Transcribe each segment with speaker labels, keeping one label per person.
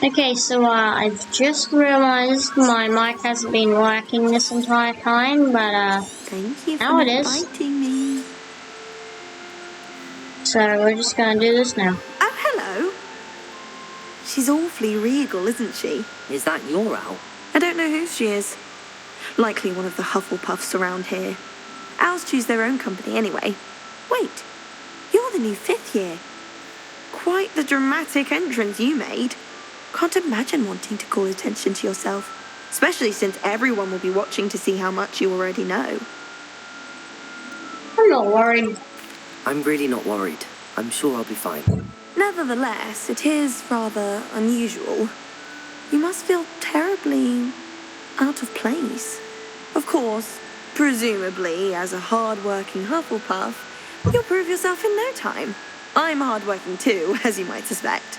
Speaker 1: Okay, so I've just realized my mic hasn't been working this entire time, but
Speaker 2: Thank you for
Speaker 1: now
Speaker 2: not
Speaker 1: it is.
Speaker 2: biting me.
Speaker 1: So we're just gonna do this now.
Speaker 2: Oh, hello. She's awfully regal, isn't she?
Speaker 3: Is that your owl?
Speaker 2: I don't know who she is. Likely one of the Hufflepuffs around here. Owls choose their own company anyway. Wait, you're the new 5th year. Quite the dramatic entrance you made. Can't imagine wanting to call attention to yourself, especially since everyone will be watching to see how much you already know.
Speaker 1: I'm not worried.
Speaker 3: I'm really not worried. I'm sure I'll be fine.
Speaker 2: Nevertheless, it is rather unusual. You must feel terribly out of place. Of course, presumably, as a hard-working Hufflepuff, you'll prove yourself in no time. I'm hard-working too, as you might suspect.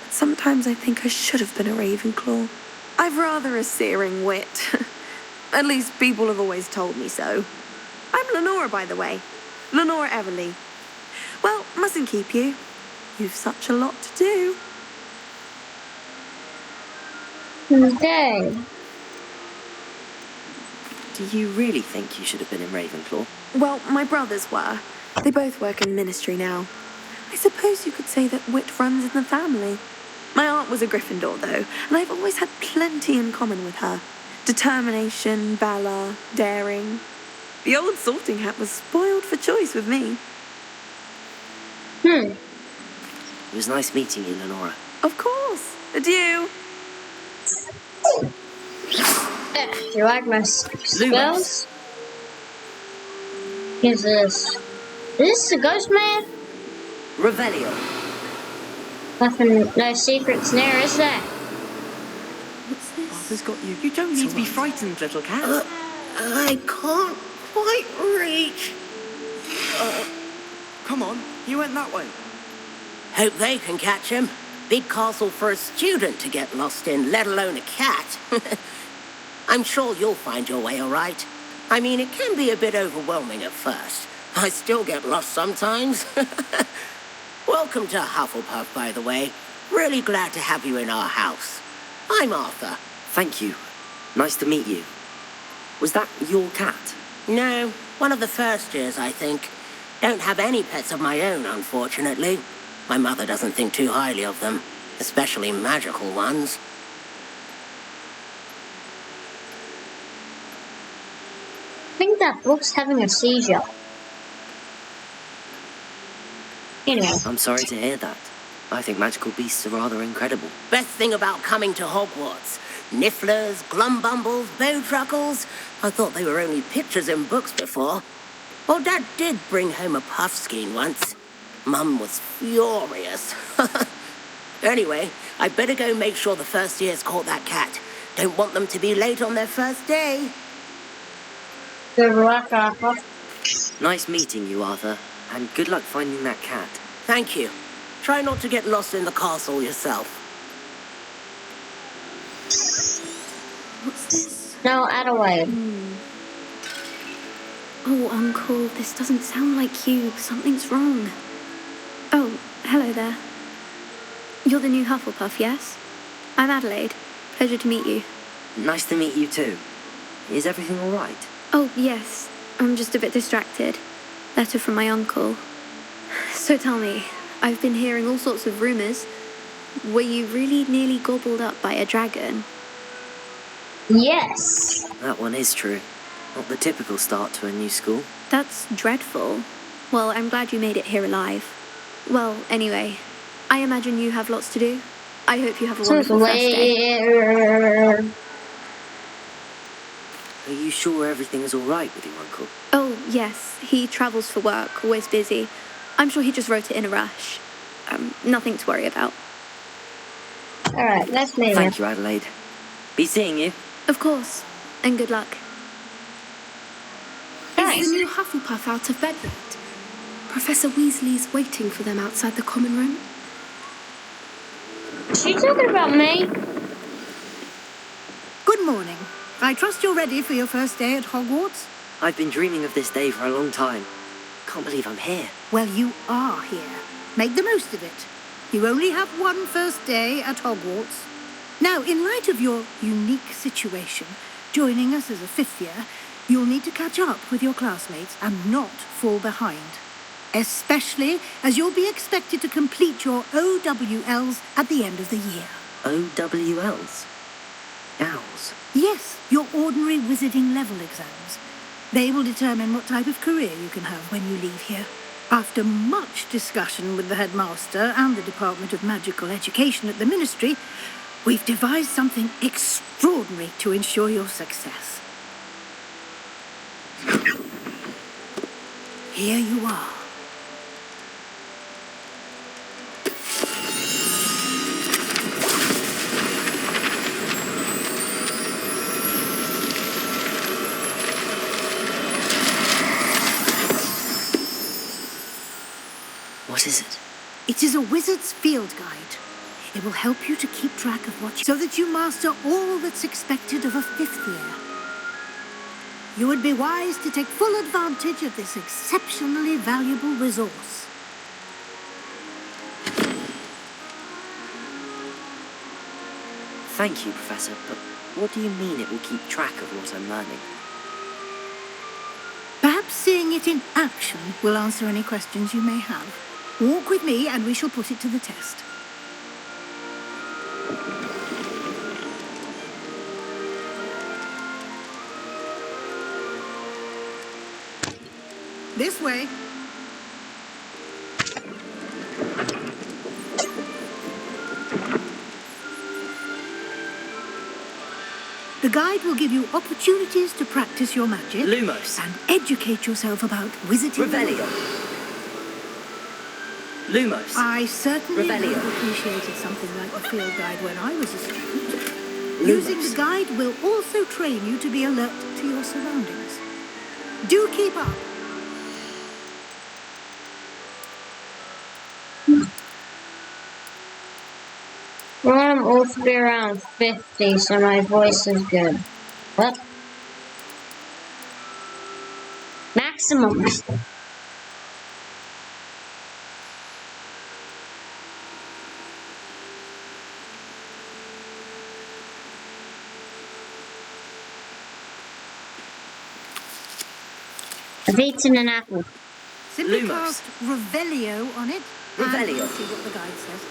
Speaker 2: But sometimes I think I should have been a Ravenclaw. I've rather a searing wit. At least people have always told me so. I'm Lenora, by the way. Lenora Everly. Well, mustn't keep you. You've such a lot to do.
Speaker 1: Okay.
Speaker 3: Do you really think you should have been in Ravenclaw?
Speaker 2: Well, my brothers were. They both work in ministry now. I suppose you could say that wit runs in the family. My aunt was a Gryffindor, though, and I've always had plenty in common with her. Determination, valor, daring. The old sorting hat was spoiled for choice with me.
Speaker 3: It was nice meeting you, Lenora.
Speaker 2: Of course. Adieu.
Speaker 1: Do you like my spells? Who's this? Is this the Ghost Man?
Speaker 3: Revelio.
Speaker 1: Nothing, no secrets there, is there?
Speaker 2: What's this?
Speaker 3: Arthur's got you. You don't need to be frightened, little cat.
Speaker 4: I can't quite reach.
Speaker 3: Come on, you went that way.
Speaker 4: Hope they can catch him. Big castle for a student to get lost in, let alone a cat. I'm sure you'll find your way all right. I mean, it can be a bit overwhelming at first. I still get lost sometimes. Welcome to Hufflepuff, by the way. Really glad to have you in our house. I'm Arthur.
Speaker 3: Thank you. Nice to meet you. Was that your cat?
Speaker 4: No, one of the first years, I think. Don't have any pets of my own, unfortunately. My mother doesn't think too highly of them, especially magical ones.
Speaker 1: I think that book's having a seizure. Anyway.
Speaker 3: I'm sorry to hear that. I think magical beasts are rather incredible.
Speaker 4: Best thing about coming to Hogwarts. Nifflers, Glumbumbles, Bowtruckles. I thought they were only pictures in books before. Well, Dad did bring home a Puffskein once. Mum was furious. Anyway, I'd better go make sure the first years caught that cat. Don't want them to be late on their first day.
Speaker 1: Good luck, Arthur.
Speaker 3: Nice meeting you, Arthur. And good luck finding that cat.
Speaker 4: Thank you. Try not to get lost in the castle yourself.
Speaker 2: What's this?
Speaker 1: No, Adelaide.
Speaker 2: Oh, Uncle, this doesn't sound like you. Something's wrong. Oh, hello there. You're the new Hufflepuff, yes? I'm Adelaide. Pleasure to meet you.
Speaker 3: Nice to meet you too. Is everything all right?
Speaker 2: Oh, yes. I'm just a bit distracted. Letter from my uncle. So tell me, I've been hearing all sorts of rumors. Were you really nearly gobbled up by a dragon?
Speaker 1: Yes.
Speaker 3: That one is true. Not the typical start to a new school.
Speaker 2: That's dreadful. Well, I'm glad you made it here alive. Well, anyway, I imagine you have lots to do. I hope you have a wonderful first day.
Speaker 3: Are you sure everything's all right with your uncle?
Speaker 2: Oh, yes. He travels for work, always busy. I'm sure he just wrote it in a rush. Nothing to worry about.
Speaker 1: Alright, let's move
Speaker 3: Thank you, Adelaide. Be seeing you.
Speaker 2: Of course. And good luck.
Speaker 1: Nice.
Speaker 5: Is the new Hufflepuff out of bed yet? Professor Weasley's waiting for them outside the common room.
Speaker 1: Is she talking about me?
Speaker 6: Good morning. I trust you're ready for your first day at Hogwarts?
Speaker 3: I've been dreaming of this day for a long time. Can't believe I'm here.
Speaker 6: Well, you are here. Make the most of it. You only have one first day at Hogwarts. Now, in light of your unique situation, joining us as a fifth year, you'll need to catch up with your classmates and not fall behind. Especially as you'll be expected to complete your OWLs at the end of the year.
Speaker 3: OWLs? Owls?
Speaker 6: Yes, your ordinary wizarding level exams. They will determine what type of career you can have when you leave here. After much discussion with the headmaster and the Department of Magical Education at the Ministry, we've devised something extraordinary to ensure your success. Here you are.
Speaker 3: What is it?
Speaker 6: It is a wizard's field guide. It will help you to keep track of so that you master all that's expected of a fifth year. You would be wise to take full advantage of this exceptionally valuable resource.
Speaker 3: Thank you, Professor, but what do you mean it will keep track of what I'm learning?
Speaker 6: Perhaps seeing it in action will answer any questions you may have. Walk with me and we shall put it to the test. This way. The guide will give you opportunities to practice your magic.
Speaker 3: Lumos.
Speaker 6: And educate yourself about wizarding.
Speaker 3: Revelio. Lumos.
Speaker 6: I certainly would
Speaker 3: Revelio.
Speaker 6: have appreciated something like the field guide when I was a student.
Speaker 3: Lumos.
Speaker 6: Using the guide will also train you to be alert to your surroundings. Do keep up.
Speaker 1: Well, I'm also to be around 50, so my voice is good. What? Maximum. I've eaten an apple.
Speaker 6: Simply
Speaker 3: Lumos.
Speaker 6: cast Revelio on it.
Speaker 3: Revelio.
Speaker 6: And we'll see what the guide says.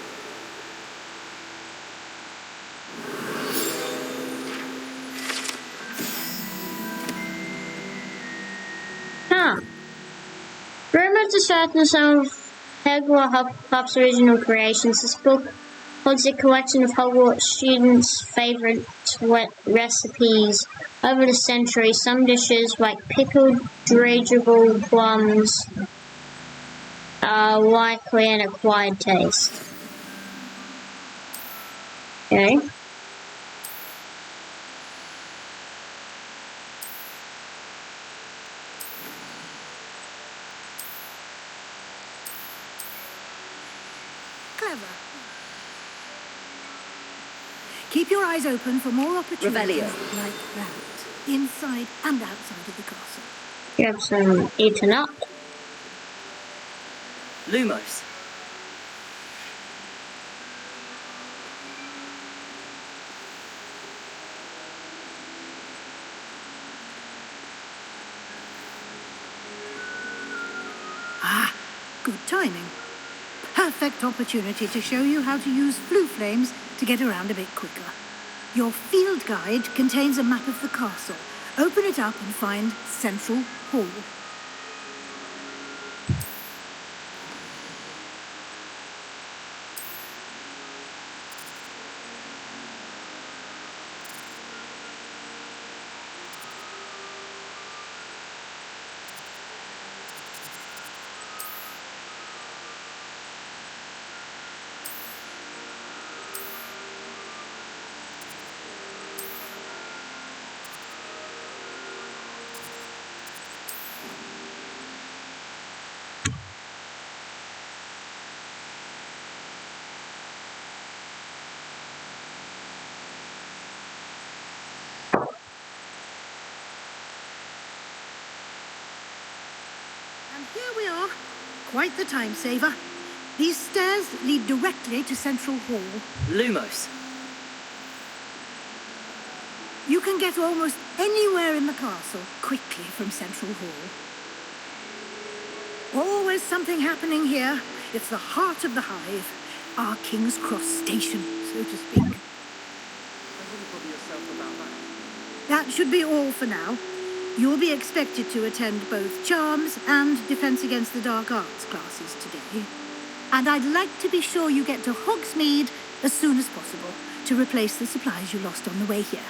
Speaker 1: Huh. Rumored to certain some of Hegwa Hufflepuff's original creations, this book holds a collection of Hogwarts students' favourite recipes. Over the centuries, some dishes like pickled dirigible plums are likely an acquired taste. Okay.
Speaker 6: Clever. Keep your eyes open for more opportunities
Speaker 3: Revelio.
Speaker 6: like that, inside and outside of the castle.
Speaker 1: You have some eaten up.
Speaker 3: Lumos.
Speaker 6: Ah, good timing. Perfect opportunity to show you how to use flue flames to get around a bit quicker. Your field guide contains a map of the castle. Open it up and find Central Hall. And here we are. Quite the time saver. These stairs lead directly to Central Hall.
Speaker 3: Lumos.
Speaker 6: You can get almost anywhere in the castle quickly from Central Hall. Always something happening here. It's the heart of the hive, our King's Cross station, so to speak. That should be all for now. You'll be expected to attend both Charms and Defense Against the Dark Arts classes today. And I'd like to be sure you get to Hogsmeade as soon as possible to replace the supplies you lost on the way here.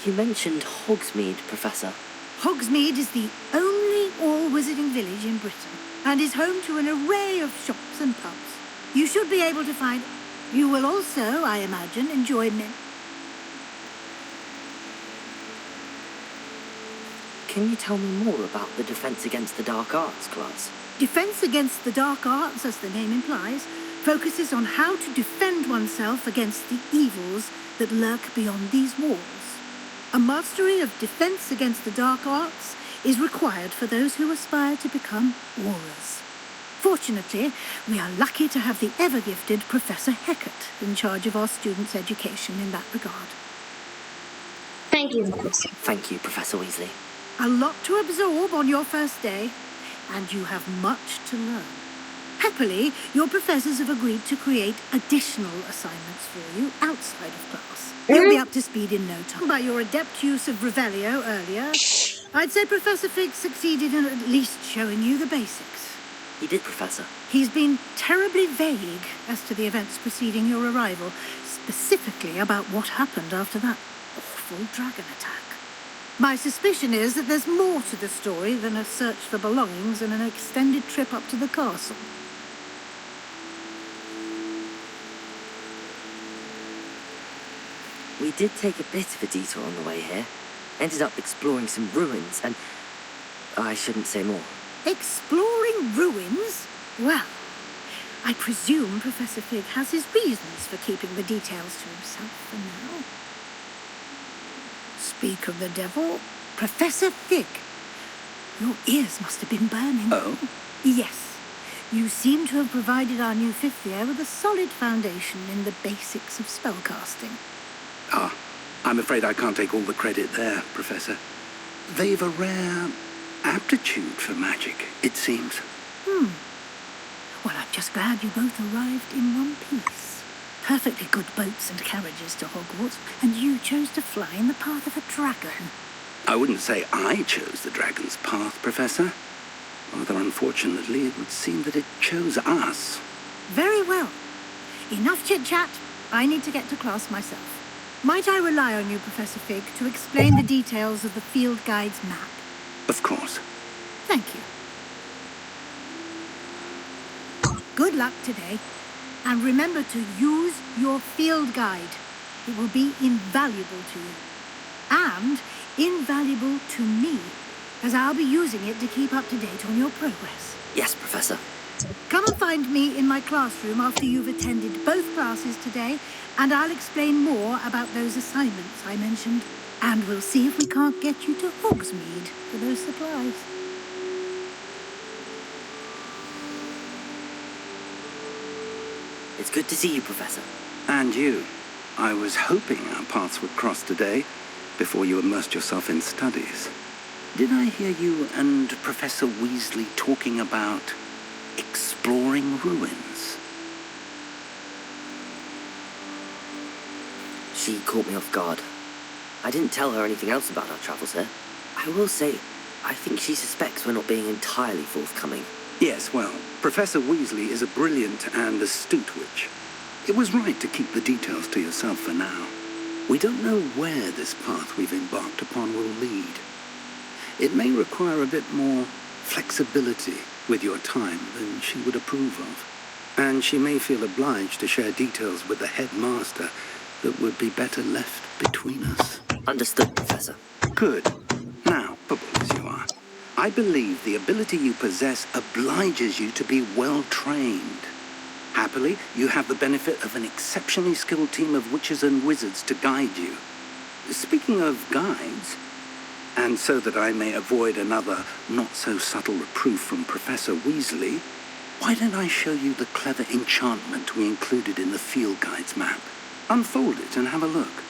Speaker 3: You mentioned Hogsmeade, Professor.
Speaker 6: Hogsmeade is the only all-wizarding village in Britain and is home to an array of shops and pubs. You should be able to find... You will also, I imagine, enjoy men.
Speaker 3: Can you tell me more about the Defense Against the Dark Arts class?
Speaker 6: Defense Against the Dark Arts, as the name implies, focuses on how to defend oneself against the evils that lurk beyond these walls. A mastery of Defense Against the Dark Arts is required for those who aspire to become Aurors. Fortunately, we are lucky to have the ever-gifted Professor Hecat in charge of our students' education in that regard.
Speaker 1: Thank you, Professor.
Speaker 3: Thank you, Professor Weasley.
Speaker 6: A lot to absorb on your first day, and you have much to learn. Happily, your professors have agreed to create additional assignments for you outside of class. You'll be up to speed in no time. By your adept use of Revelio earlier, I'd say Professor Fig succeeded in at least showing you the basics.
Speaker 3: He did, Professor.
Speaker 6: He's been terribly vague as to the events preceding your arrival, specifically about what happened after that awful dragon attack. My suspicion is that there's more to the story than a search for belongings and an extended trip up to the castle.
Speaker 3: We did take a bit of a detour on the way here. Ended up exploring some ruins and... I shouldn't say more.
Speaker 6: Exploring ruins? Well, I presume Professor Fig has his reasons for keeping the details to himself for now. Speak of the devil, Professor Fig. Your ears must have been burning.
Speaker 7: Oh?
Speaker 6: Yes. You seem to have provided our new fifth year with a solid foundation in the basics of spellcasting.
Speaker 7: Ah, I'm afraid I can't take all the credit there, Professor. They've a rare aptitude for magic, it seems.
Speaker 6: Well, I'm just glad you both arrived in one piece. Perfectly good boats and carriages to Hogwarts, and you chose to fly in the path of a dragon.
Speaker 7: I wouldn't say I chose the dragon's path, Professor. Rather unfortunately, it would seem that it chose us.
Speaker 6: Very well. Enough chit-chat. I need to get to class myself. Might I rely on you, Professor Fig, to explain the details of the field guide's map?
Speaker 7: Of course.
Speaker 6: Thank you. Good luck today. And remember to use your field guide. It will be invaluable to you. And invaluable to me, as I'll be using it to keep up to date on your progress.
Speaker 3: Yes, Professor.
Speaker 6: Come and find me in my classroom after you've attended both classes today, and I'll explain more about those assignments I mentioned. And we'll see if we can't get you to Hogsmeade for those supplies.
Speaker 3: It's good to see you, Professor.
Speaker 7: And you. I was hoping our paths would cross today, before you immersed yourself in studies. Did I hear you and Professor Weasley talking about exploring ruins?
Speaker 3: She caught me off guard. I didn't tell her anything else about our travels here. I will say, I think she suspects we're not being entirely forthcoming.
Speaker 7: Yes, well, Professor Weasley is a brilliant and astute witch. It was right to keep the details to yourself for now. We don't know where this path we've embarked upon will lead. It may require a bit more flexibility with your time than she would approve of. And she may feel obliged to share details with the headmaster that would be better left between us.
Speaker 3: Understood, Professor.
Speaker 7: Good. Now, purple as you are, I believe the ability you possess obliges you to be well-trained. Happily, you have the benefit of an exceptionally skilled team of witches and wizards to guide you. Speaking of guides, And so that I may avoid another not-so-subtle reproof from Professor Weasley, why don't I show you the clever enchantment we included in the field guide's map? Unfold it and have a look.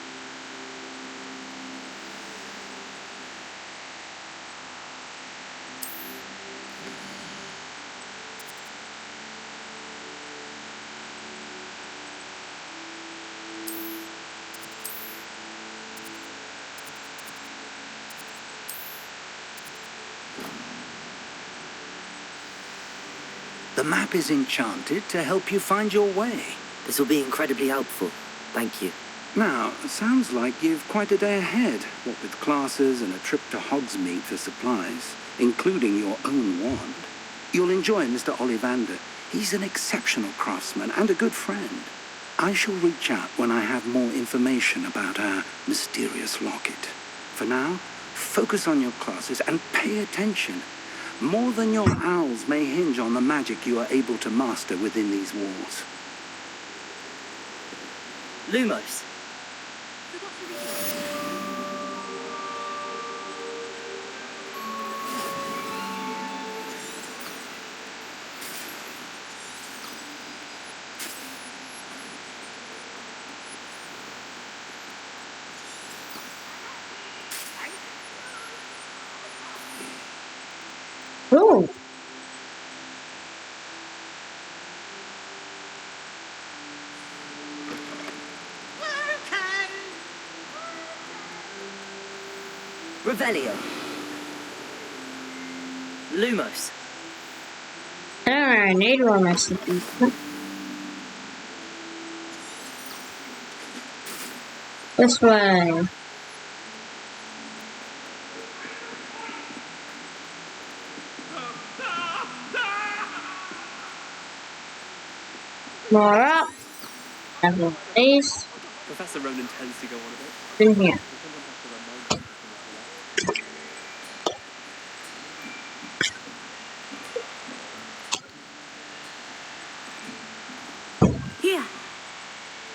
Speaker 7: The map is enchanted to help you find your way.
Speaker 3: This will be incredibly helpful. Thank you.
Speaker 7: Now, sounds like you've quite a day ahead, what with classes and a trip to Hogsmeade for supplies, including your own wand. You'll enjoy Mr. Ollivander. He's an exceptional craftsman and a good friend. I shall reach out when I have more information about our mysterious locket. For now, focus on your classes and pay attention. More than your owls may hinge on the magic you are able to master within these walls.
Speaker 3: Lumos.
Speaker 1: Ooh.
Speaker 3: Revelio. Lumos.
Speaker 1: I don't really need one recipe. This way. More up. Have one of these.
Speaker 8: Professor Ronan tends to go on a bit.
Speaker 1: In here.
Speaker 5: Here.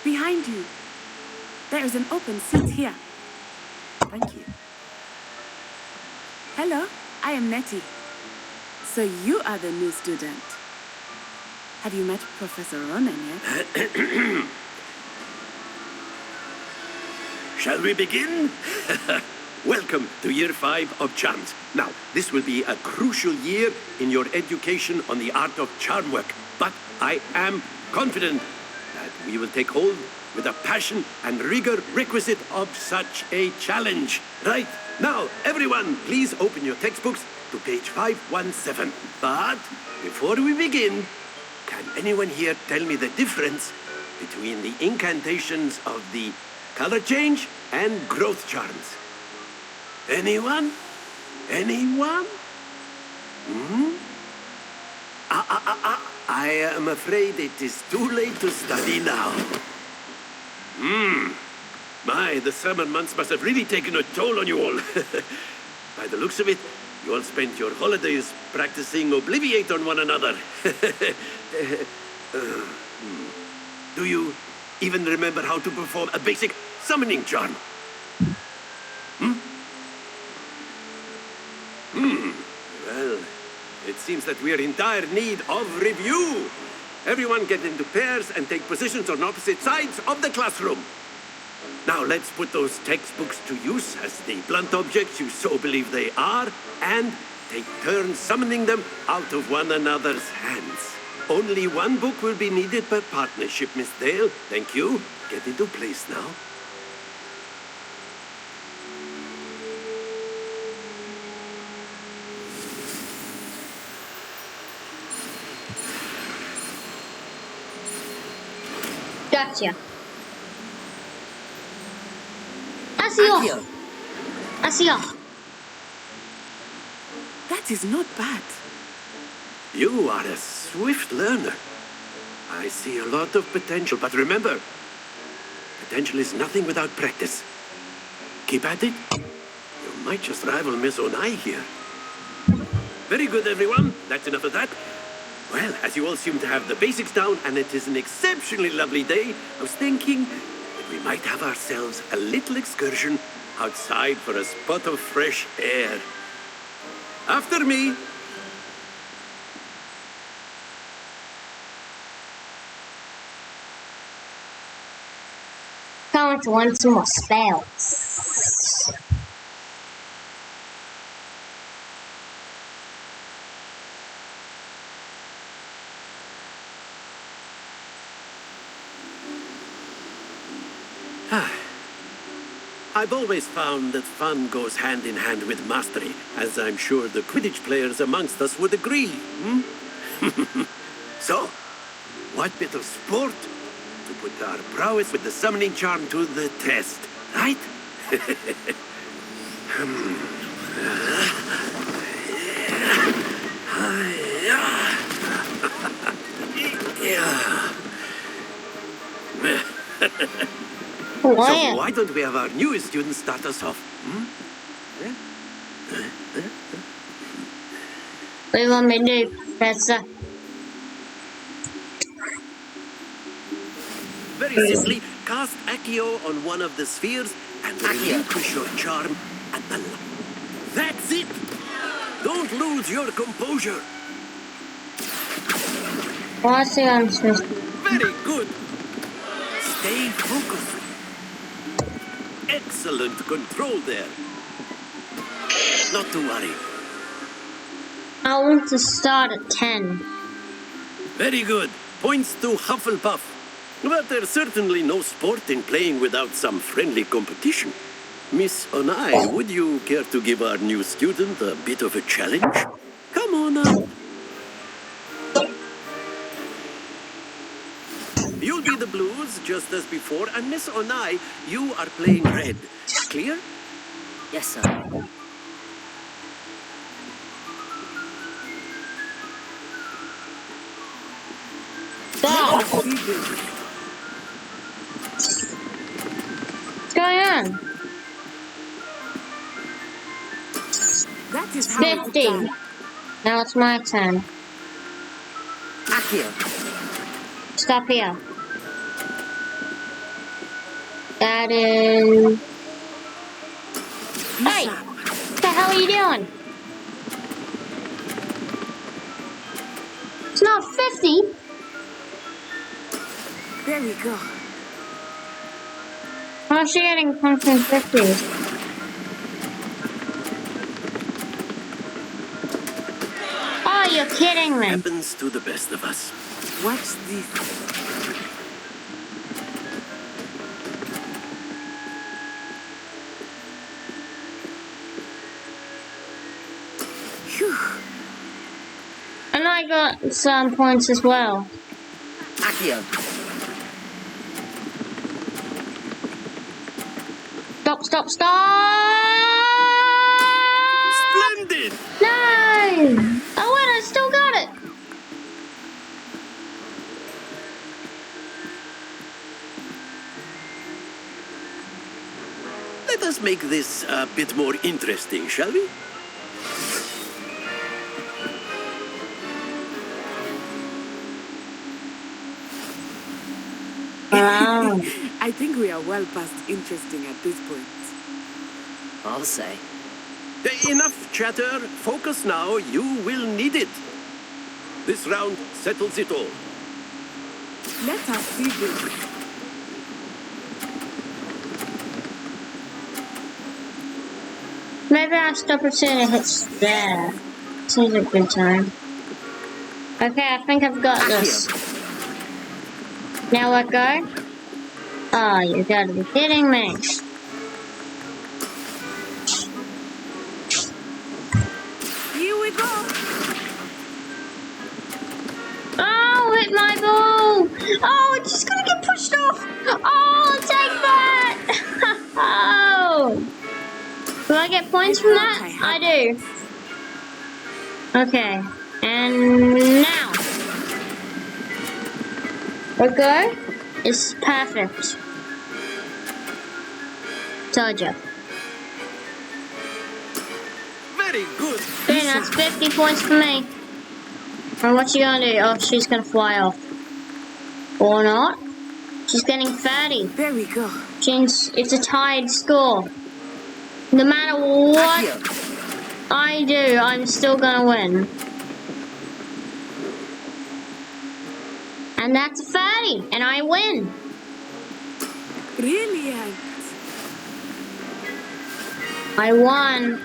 Speaker 5: Behind you. There is an open seat here. Thank you. Hello, I am Nettie. So you are the new student. Have you met Professor Ronan yet?
Speaker 9: Shall we begin? Welcome to Year 5 of Charms. Now, this will be a crucial year in your education on the art of charm work, but I am confident that we will take hold with the passion and rigor requisite of such a challenge. Right, now, everyone, please open your textbooks to page 517. But before we begin, can anyone here tell me the difference between the incantations of the color change and growth charms? Anyone? Anyone? I am afraid it is too late to study now. My, the summer months must have really taken a toll on you all. By the looks of it, you all spent your holidays practicing Obliviate on one another. Do you even remember how to perform a basic summoning charm? Well, it seems that we are in dire need of review. Everyone get into pairs and take positions on opposite sides of the classroom. Now let's put those textbooks to use as the blunt objects you so believe they are, and take turns summoning them out of one another's hands. Only one book will be needed per partnership, Miss Dale. Thank you. Get into place now.
Speaker 1: Gotcha. Accio. Accio.
Speaker 5: That is not bad.
Speaker 9: You are a swift learner. I see a lot of potential, but remember, potential is nothing without practice. Keep at it. You might just rival Miss Onai here. Very good, everyone. That's enough of that. Well, as you all seem to have the basics down, and it is an exceptionally lovely day, I was thinking that we might have ourselves a little excursion outside for a spot of fresh air. After me.
Speaker 1: Going to learn some more spells.
Speaker 9: I've always found that fun goes hand in hand with mastery, as I'm sure the Quidditch players amongst us would agree. So, what better sport to put our prowess with the summoning charm to the test, right? So
Speaker 1: Wow.
Speaker 9: why don't we have our newest student start us off?
Speaker 1: What do you want me to do, Professor?
Speaker 9: Very simply, cast Accio on one of the spheres and relinquish your charm at the That's it! Don't lose your composure.
Speaker 1: What's the answer?
Speaker 9: Very good. Stay focused. Excellent control there. Not to worry.
Speaker 1: I want to start at 10.
Speaker 9: Very good. Points to Hufflepuff. But there's certainly no sport in playing without some friendly competition. Miss Onai, would you care to give our new student a bit of a challenge? Come on up. You'll be the blues, just as before, and Miss Onai, you are playing red. Clear?
Speaker 3: Yes, sir.
Speaker 1: Stop! What's going on?
Speaker 5: That is how it's
Speaker 1: 50.
Speaker 5: done.
Speaker 1: Now it's my turn.
Speaker 3: Accio.
Speaker 1: Stop here. That is... Hey! What the hell are you doing? It's not 50.
Speaker 5: There we go.
Speaker 1: How's she getting points in 50s? Oh, you're kidding me.
Speaker 9: Happens to the best of us.
Speaker 5: Watch this. Phew.
Speaker 1: And I got some points as well.
Speaker 3: Accio.
Speaker 1: Stop, stop!
Speaker 9: Splendid!
Speaker 1: No! Oh wait, I still got it!
Speaker 9: Let us make this a bit more interesting, shall we?
Speaker 1: Wow.
Speaker 5: I think we are well past interesting at this point.
Speaker 3: I'll say.
Speaker 9: Enough chatter. Focus now. You will need it. This round settles it all.
Speaker 5: Let us see this.
Speaker 1: Maybe I'll stop as soon as it hits there. Seems a good time. Okay, I think I've got this. Now let go. Oh, you gotta be kidding me.
Speaker 5: Here we go.
Speaker 1: Oh, hit my ball! Oh, it's just gonna get pushed off! Oh, take that! Oh! Do I get points from that? I do. Okay, and now. Let go. It's perfect. Told you.
Speaker 9: Very good.
Speaker 1: Okay, that's 50 points for me. And what's she gonna do? Oh, she's gonna fly off. Or not. She's getting 30.
Speaker 5: There we go.
Speaker 1: It's a tied score. No matter what
Speaker 3: Accio.
Speaker 1: I do, I'm still gonna win. And that's a 30, and I win.
Speaker 5: Brilliant.
Speaker 1: I won.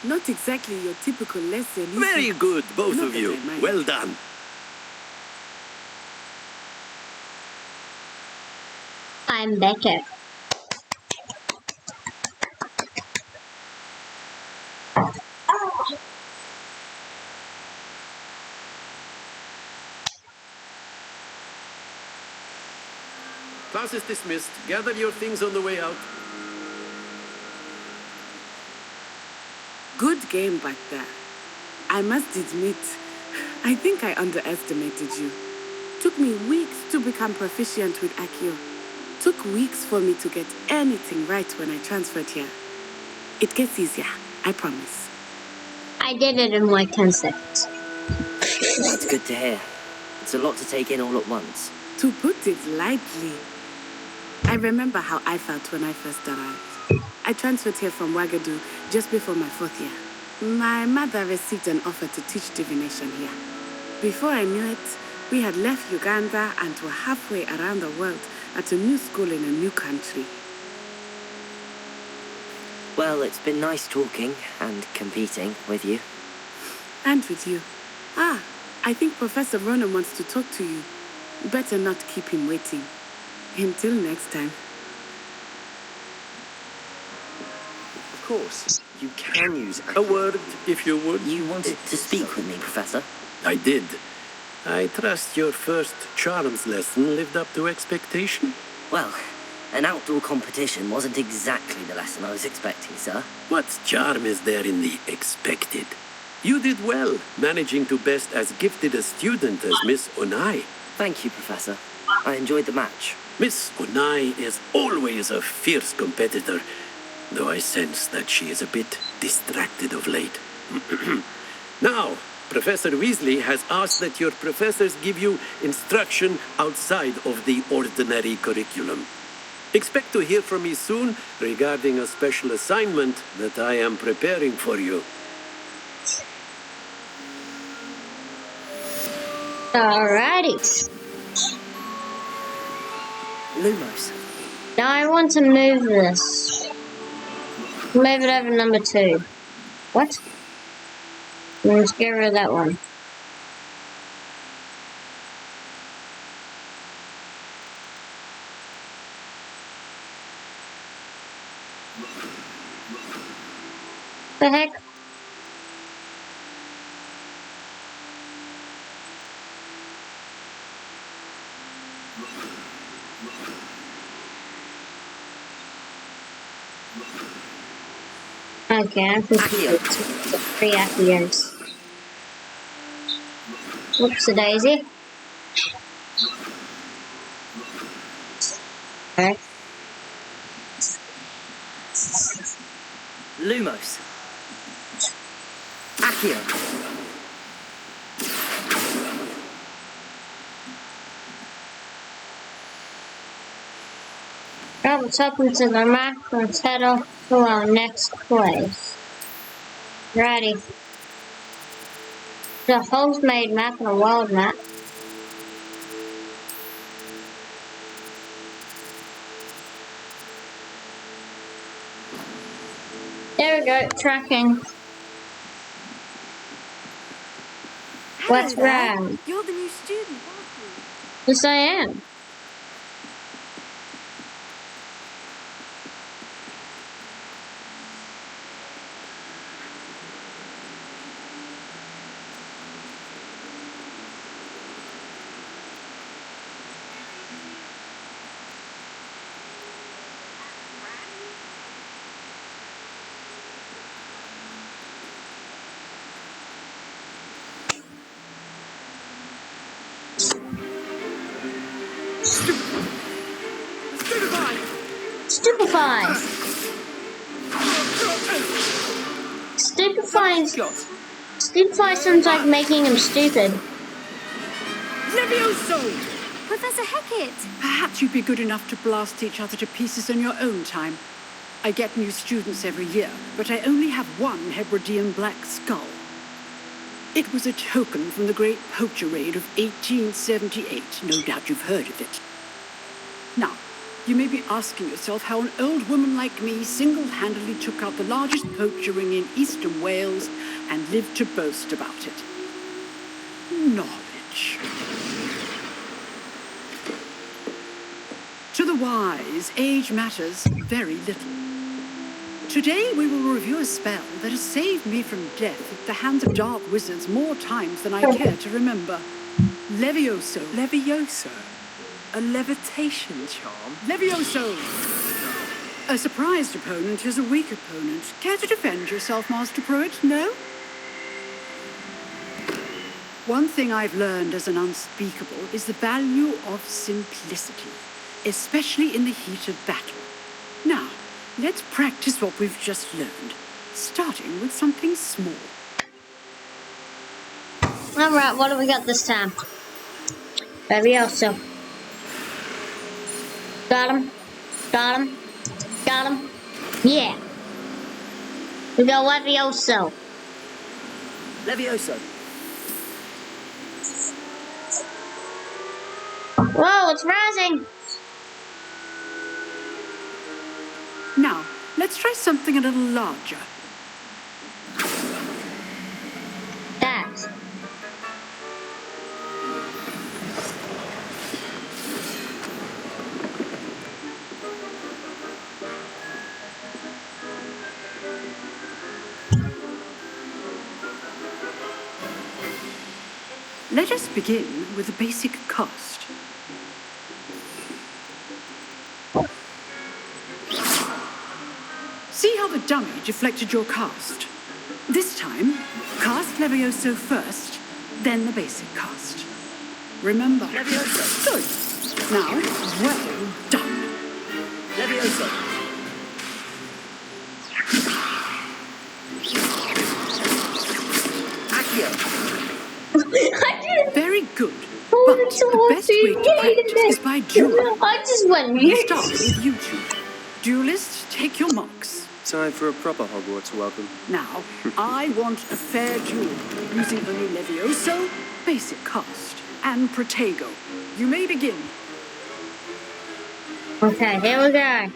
Speaker 5: Not exactly your typical lesson. is
Speaker 9: Very
Speaker 5: it?
Speaker 9: good, both
Speaker 5: Not
Speaker 9: of
Speaker 5: that
Speaker 9: you.
Speaker 5: I mind.
Speaker 9: Well done.
Speaker 1: I'm better.
Speaker 9: Class is dismissed. Gather your things on the way out.
Speaker 5: Good game back there. I must admit, I think I underestimated you. Took me weeks to become proficient with Accio. Took weeks for me to get anything right when I transferred here. It gets easier, I promise.
Speaker 1: I did it in like 10 seconds.
Speaker 3: That's good to hear. It's a lot to take in all at once.
Speaker 5: To put it lightly, I remember how I felt when I first arrived. I transferred here from Wagadu just before my 4th year. My mother received an offer to teach divination here. Before I knew it, we had left Uganda and were halfway around the world at a new school in a new country.
Speaker 3: Well, it's been nice talking and competing with you.
Speaker 5: And with you. Ah, I think Professor Ronan wants to talk to you. Better not keep him waiting. Until next time.
Speaker 3: Of course, you can use
Speaker 9: A word, if you would.
Speaker 3: You wanted to speak with me, Professor?
Speaker 9: I did. I trust your first charms lesson lived up to expectation.
Speaker 3: Well, an outdoor competition wasn't exactly the lesson I was expecting, sir.
Speaker 9: What charm is there in the expected? You did well, managing to best as gifted a student as Miss Onai.
Speaker 3: Thank you, Professor. I enjoyed the match.
Speaker 9: Miss Onai is always a fierce competitor, though I sense that she is a bit distracted of late. Now, Professor Weasley has asked that your professors give you instruction outside of the ordinary curriculum. Expect to hear from me soon regarding a special assignment that I am preparing for you.
Speaker 1: Alrighty.
Speaker 3: Lumos.
Speaker 1: Now I want to move this. Move it over number 2. What? Let's get rid of that one. The heck? Okay, I'm confused. 3 Accios. Whoops, a daisy. Okay.
Speaker 3: Lumos. Accio.
Speaker 1: Grab what's up into the map. Let's head off to our next place. Ready. The host-made map and a world map. There we go, tracking. What's wrong?
Speaker 2: You're the new student, aren't you?
Speaker 1: Yes, I am. Stupefy! Stupefy sounds like making him stupid.
Speaker 4: Levioso!
Speaker 10: Professor Hecat!
Speaker 11: Perhaps you'd be good enough to blast each other to pieces in your own time. I get new students every year, but I only have one Hebridean black skull. It was a token from the Great Poacher Raid of 1878. No doubt you've heard of it. Now, you may be asking yourself how an old woman like me single-handedly took out the largest poacher ring in eastern Wales and lived to boast about it. Knowledge. To the wise, age matters very little. Today we will review a spell that has saved me from death at the hands of dark wizards more times than I care to remember. Levioso.
Speaker 8: Levioso? A levitation charm?
Speaker 11: Levioso! A surprised opponent is a weak opponent. Care to defend yourself, Master Pruitt? No? One thing I've learned as an unspeakable is the value of simplicity, especially in the heat of battle. Now, let's practice what we've just learned, starting with something small.
Speaker 1: Alright, what do we got this time? Levioso. Got him. Got him. Got him. Yeah. We got Levioso.
Speaker 3: Levioso.
Speaker 1: Whoa, it's rising.
Speaker 11: Now, let's try something a little larger.
Speaker 1: That.
Speaker 11: Let us begin with the basic cast. See how the dummy deflected your cast? This time, cast Levioso first, then the basic cast. Remember.
Speaker 3: Levioso.
Speaker 11: Good. Now, well done.
Speaker 3: Levioso. Accio.
Speaker 11: Very good.
Speaker 1: Oh,
Speaker 11: But
Speaker 1: it's so
Speaker 11: the best
Speaker 1: hard
Speaker 11: way to practice is by duel.
Speaker 1: I just went
Speaker 11: We'll start with you two. Duelists, take your marks.
Speaker 8: Time for a proper Hogwarts welcome.
Speaker 11: Now, I want a fair duel, using only Levioso, basic cast, and Protego. You may begin.
Speaker 1: Okay, here we go.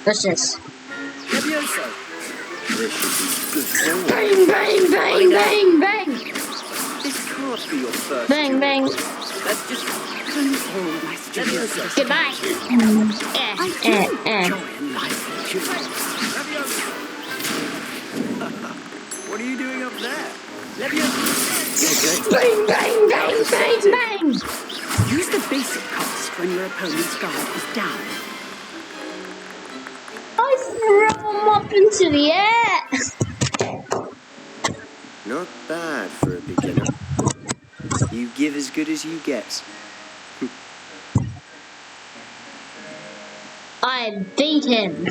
Speaker 1: What's this?
Speaker 3: Levioso.
Speaker 8: This should be good.
Speaker 1: Bang, bang, bang, bang, bang.
Speaker 8: This can't be your first.
Speaker 1: Bang, bang.
Speaker 3: Let's just...
Speaker 11: Oh, my students.
Speaker 3: Levioso.
Speaker 1: Goodbye.
Speaker 11: Enjoy life, children.
Speaker 8: What are you doing up there?
Speaker 3: Levioso.
Speaker 1: Bang, bang, bang, bang, bang.
Speaker 11: Use the basic cast when your opponent's guard is down.
Speaker 1: I throw him up into the air.
Speaker 8: Not bad for a beginner. You give as good as you get.
Speaker 1: I beat him.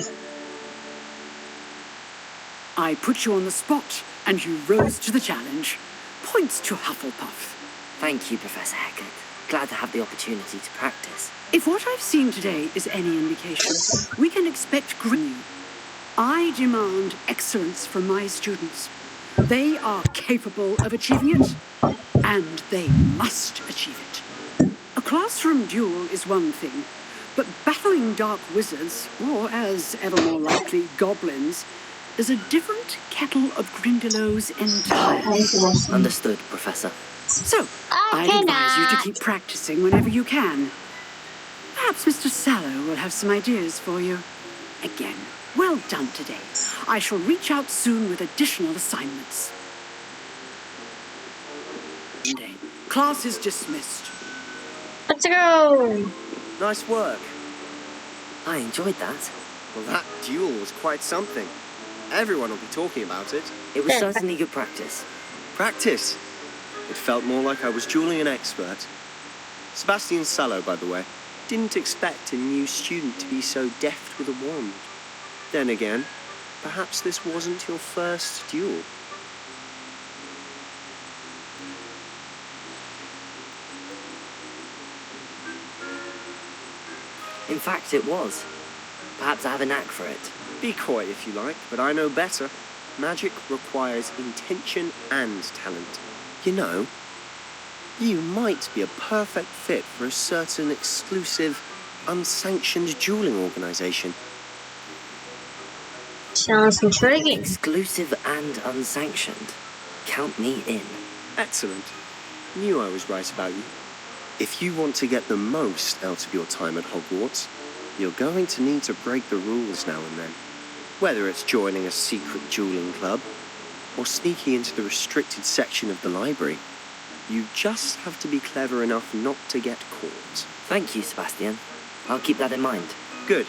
Speaker 11: I put you on the spot, and you rose to the challenge. Points to Hufflepuff.
Speaker 3: Thank you, Professor Hecat. Glad to have the opportunity to practice.
Speaker 11: If what I've seen today is any indication, we can expect great. I demand excellence from my students. They are capable of achieving it, and they must achieve it. A classroom duel is one thing, but battling dark wizards, or as ever more likely, goblins, is a different kettle of Grindylows entirely.
Speaker 3: Understood, Professor.
Speaker 11: So, I'd advise you to keep practicing whenever you can. Perhaps Mr. Sallow will have some ideas for you. Again, well done today. I shall reach out soon with additional assignments. Class is dismissed.
Speaker 1: Let's go.
Speaker 8: Nice work.
Speaker 3: I enjoyed that.
Speaker 8: Well, that duel was quite something. Everyone will be talking about it.
Speaker 3: It was certainly good practice.
Speaker 8: Practice? It felt more like I was dueling an expert. Sebastian Sallow, by the way, didn't expect a new student to be so deft with a wand. Then again, perhaps this wasn't your first duel.
Speaker 3: In fact, it was. Perhaps I have a knack for it.
Speaker 8: Be coy if you like, but I know better. Magic requires intention and talent. You know, you might be a perfect fit for a certain exclusive, unsanctioned dueling organization.
Speaker 1: Sounds intriguing.
Speaker 3: Exclusive and unsanctioned. Count me in.
Speaker 8: Excellent. Knew I was right about you. If you want to get the most out of your time at Hogwarts, you're going to need to break the rules now and then. Whether it's joining a secret dueling club, or sneaking into the restricted section of the library, you just have to be clever enough not to get caught.
Speaker 3: Thank you, Sebastian. I'll keep that in mind.
Speaker 8: Good.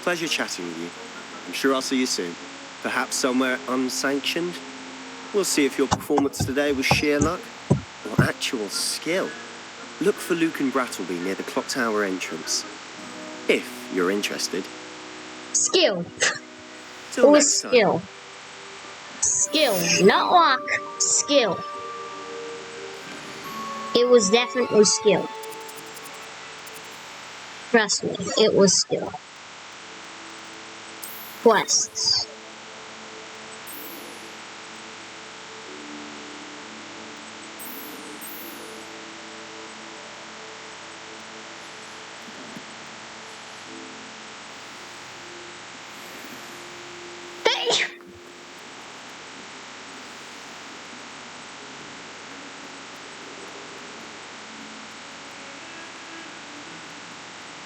Speaker 8: Pleasure chatting with you. I'm sure I'll see you soon. Perhaps somewhere unsanctioned? We'll see if your performance today was sheer luck or actual skill. Look for Lucan Brattleby near the clock tower entrance. If you're interested.
Speaker 1: Skill.
Speaker 8: Till
Speaker 1: Always
Speaker 8: next time.
Speaker 1: skill. Skill, not luck. Skill. It was definitely skill. Trust me, it was skill. Quests.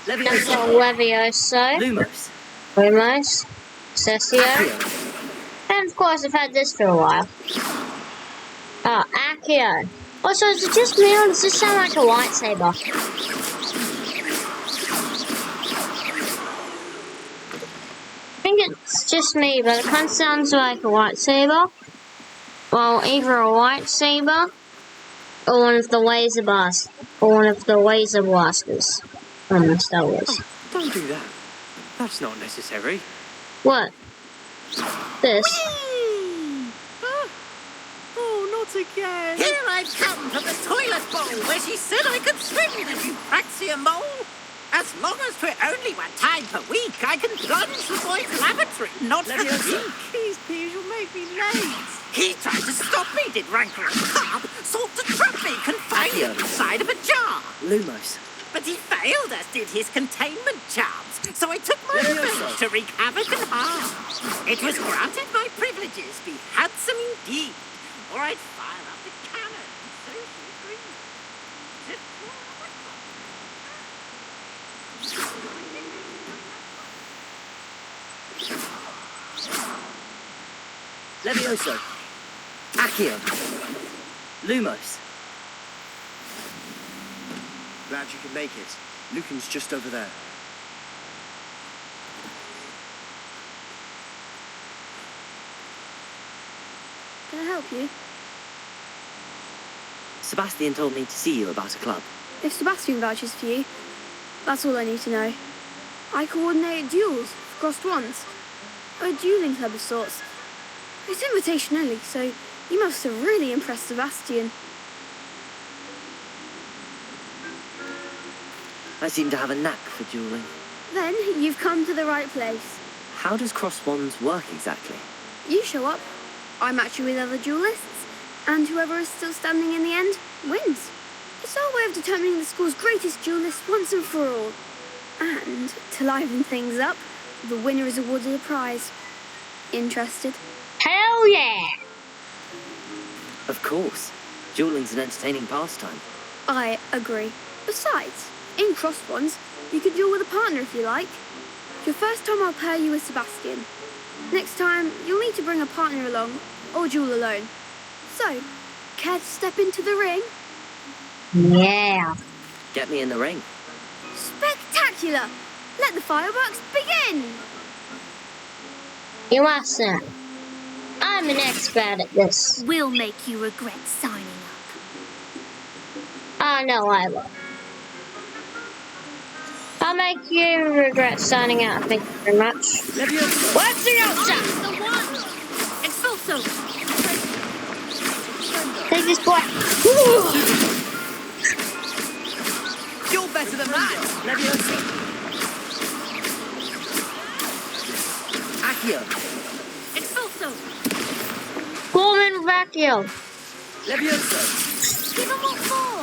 Speaker 1: Levioso,
Speaker 3: Lumos.
Speaker 1: Lumos, Cessio, and of course I've had this for a while. Oh, Accio. Also, is it just me or does this sound like a lightsaber? I think it's just me, but it kind of sounds like a lightsaber. Well, either a lightsaber or one of the laser blasters, or one of the laser blasters from Star Wars.
Speaker 10: Don't do that. That's not necessary.
Speaker 1: What? This?
Speaker 11: Oh, not again.
Speaker 4: Here I've come from the toilet bowl where she said I could swim with you, Praxia Mole. As long as for only 1 time per week, I can plunge the boy's lavatory, not for the week.
Speaker 11: Please, please, you'll make me late.
Speaker 4: He tried to stop me, did Rancor and Carp, sought to trap me, confined me inside of a jar.
Speaker 3: Lumos.
Speaker 4: But he failed, as did his containment charms, so I took my revenge to wreak havoc and harm. It was granted my privileges be handsome indeed, or I'd fire up the cannon, so she agreed.
Speaker 3: Levioso. Accio. Lumos.
Speaker 8: Glad you could make it. Lucan's just over there.
Speaker 12: Can I help you?
Speaker 3: Sebastian told me to see you about a club.
Speaker 12: If Sebastian vouches for you, that's all I need to know. I coordinate duels for crossed wands. A dueling club of sorts. It's invitation only, so you must have really impressed Sebastian.
Speaker 3: I seem to have a knack for dueling.
Speaker 12: Then you've come to the right place.
Speaker 3: How does cross wands work exactly?
Speaker 12: You show up, I match you with other duelists, and whoever is still standing in the end wins. It's our way of determining the school's greatest duelist once and for all. And to liven things up, the winner is awarded a prize. Interested?
Speaker 1: Hell yeah!
Speaker 3: Of course. Dueling's an entertaining pastime.
Speaker 12: I agree. Besides, in crossed wands, you can duel with a partner if you like. Your first time I'll pair you with Sebastian. Next time, you'll need to bring a partner along, or duel alone. So, care to step into the ring?
Speaker 1: Yeah.
Speaker 3: Get me in the ring.
Speaker 12: Spectacular! Let the fireworks begin!
Speaker 1: You mustn't. I'm an expert at this.
Speaker 12: We'll make you regret signing up.
Speaker 1: Oh, no, I won't. I'll make you regret signing out, thank you very much. What's the outside?
Speaker 4: The one! Expulso!
Speaker 1: Take this boy.
Speaker 4: You're better than that!
Speaker 1: Accio.
Speaker 3: Levioso.
Speaker 12: Give him what for?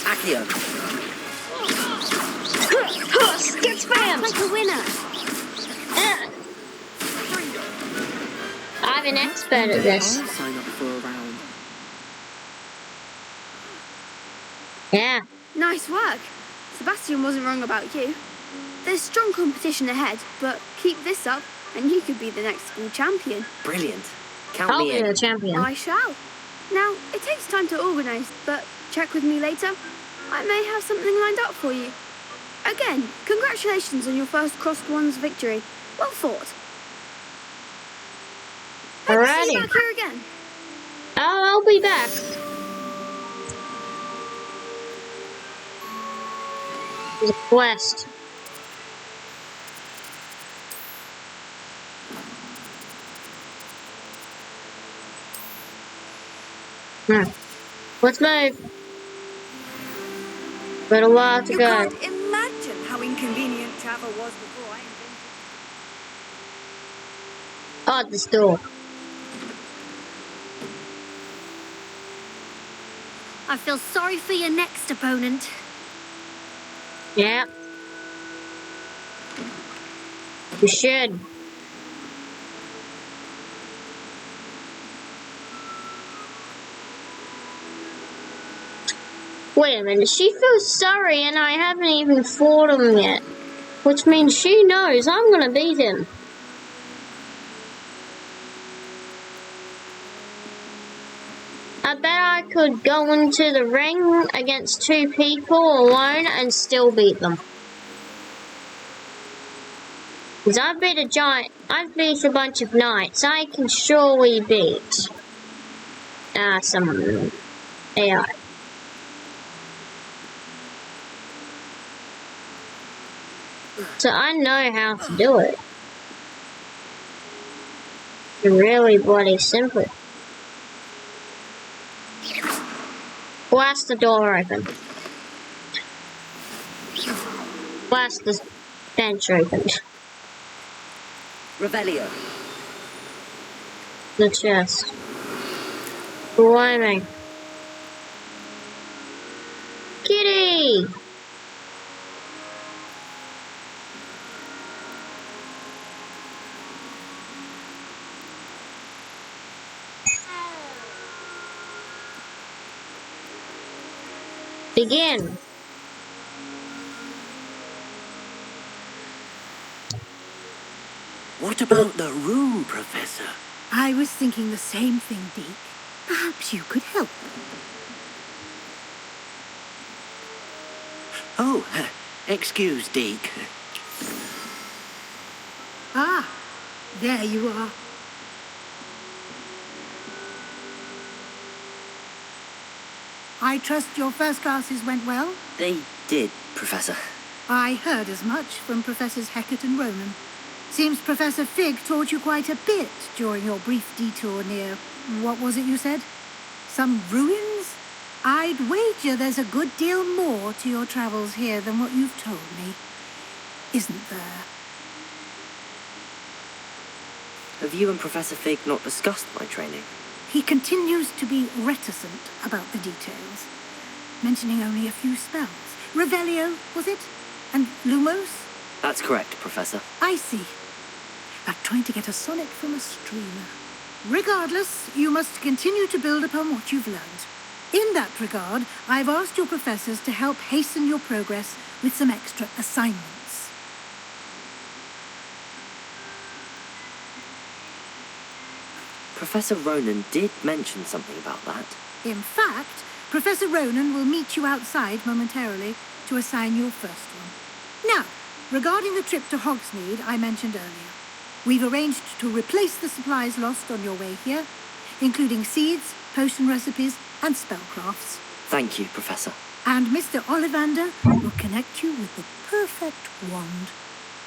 Speaker 3: Accio.
Speaker 1: Skip spam.
Speaker 12: Like a winner.
Speaker 1: I'm an expert at this.
Speaker 2: I'll sign up for a round.
Speaker 1: Yeah.
Speaker 12: Nice work. Sebastian wasn't wrong about you. There's strong competition ahead, but keep this up and you could be the next school champion.
Speaker 3: Brilliant. Count
Speaker 1: I'll
Speaker 3: me
Speaker 1: be
Speaker 3: in.
Speaker 1: the champion.
Speaker 12: I shall. Now, it takes time to organise, but check with me later. I may have something lined up for you. Again, congratulations on your first Crossed Ones victory. Well fought. Hope to see you
Speaker 1: Alrighty.
Speaker 12: back here again.
Speaker 1: I'll be back. There's a quest. Let's move. Got a while to
Speaker 2: You
Speaker 1: go.
Speaker 2: can't imagine how inconvenient travel was before I invented.
Speaker 1: Oh, this door.
Speaker 12: I feel sorry for your next opponent.
Speaker 1: Yeah. You should. Wait a minute, she feels sorry and I haven't even fought him yet. Which means she knows I'm gonna beat him. I bet I could go into the ring against two people alone and still beat them. Because I've beat a giant, I've beat a bunch of knights, I can surely beat some AI. So I know how to do it. It's really bloody simple. Blast the door open. Blast the bench open.
Speaker 3: Revelio.
Speaker 1: The chest. Blimey. Kitty! Begin.
Speaker 9: What about the room, Professor?
Speaker 6: I was thinking the same thing, Deke. Perhaps you could help.
Speaker 9: Oh, excuse, Deke.
Speaker 6: Ah, there you are. I trust your first classes went well?
Speaker 3: They did, Professor.
Speaker 6: I heard as much from Professors Hecat and Ronan. Seems Professor Fig taught you quite a bit during your brief detour near, what was it you said? Some ruins? I'd wager there's a good deal more to your travels here than what you've told me. Isn't there?
Speaker 3: Have you and Professor Fig not discussed my training?
Speaker 6: He continues to be reticent about the details, mentioning only a few spells. Revelio, was it? And Lumos?
Speaker 3: That's correct, Professor.
Speaker 6: I see. Like trying to get a sonnet from a streamer. Regardless, you must continue to build upon what you've learned. In that regard, I've asked your professors to help hasten your progress with some extra assignments.
Speaker 3: Professor Ronan did mention something about that.
Speaker 6: In fact, Professor Ronan will meet you outside momentarily to assign your first one. Now, regarding the trip to Hogsmeade I mentioned earlier, we've arranged to replace the supplies lost on your way here, including seeds, potion recipes, and spellcrafts.
Speaker 3: Thank you, Professor.
Speaker 6: And Mr. Ollivander will connect you with the perfect wand.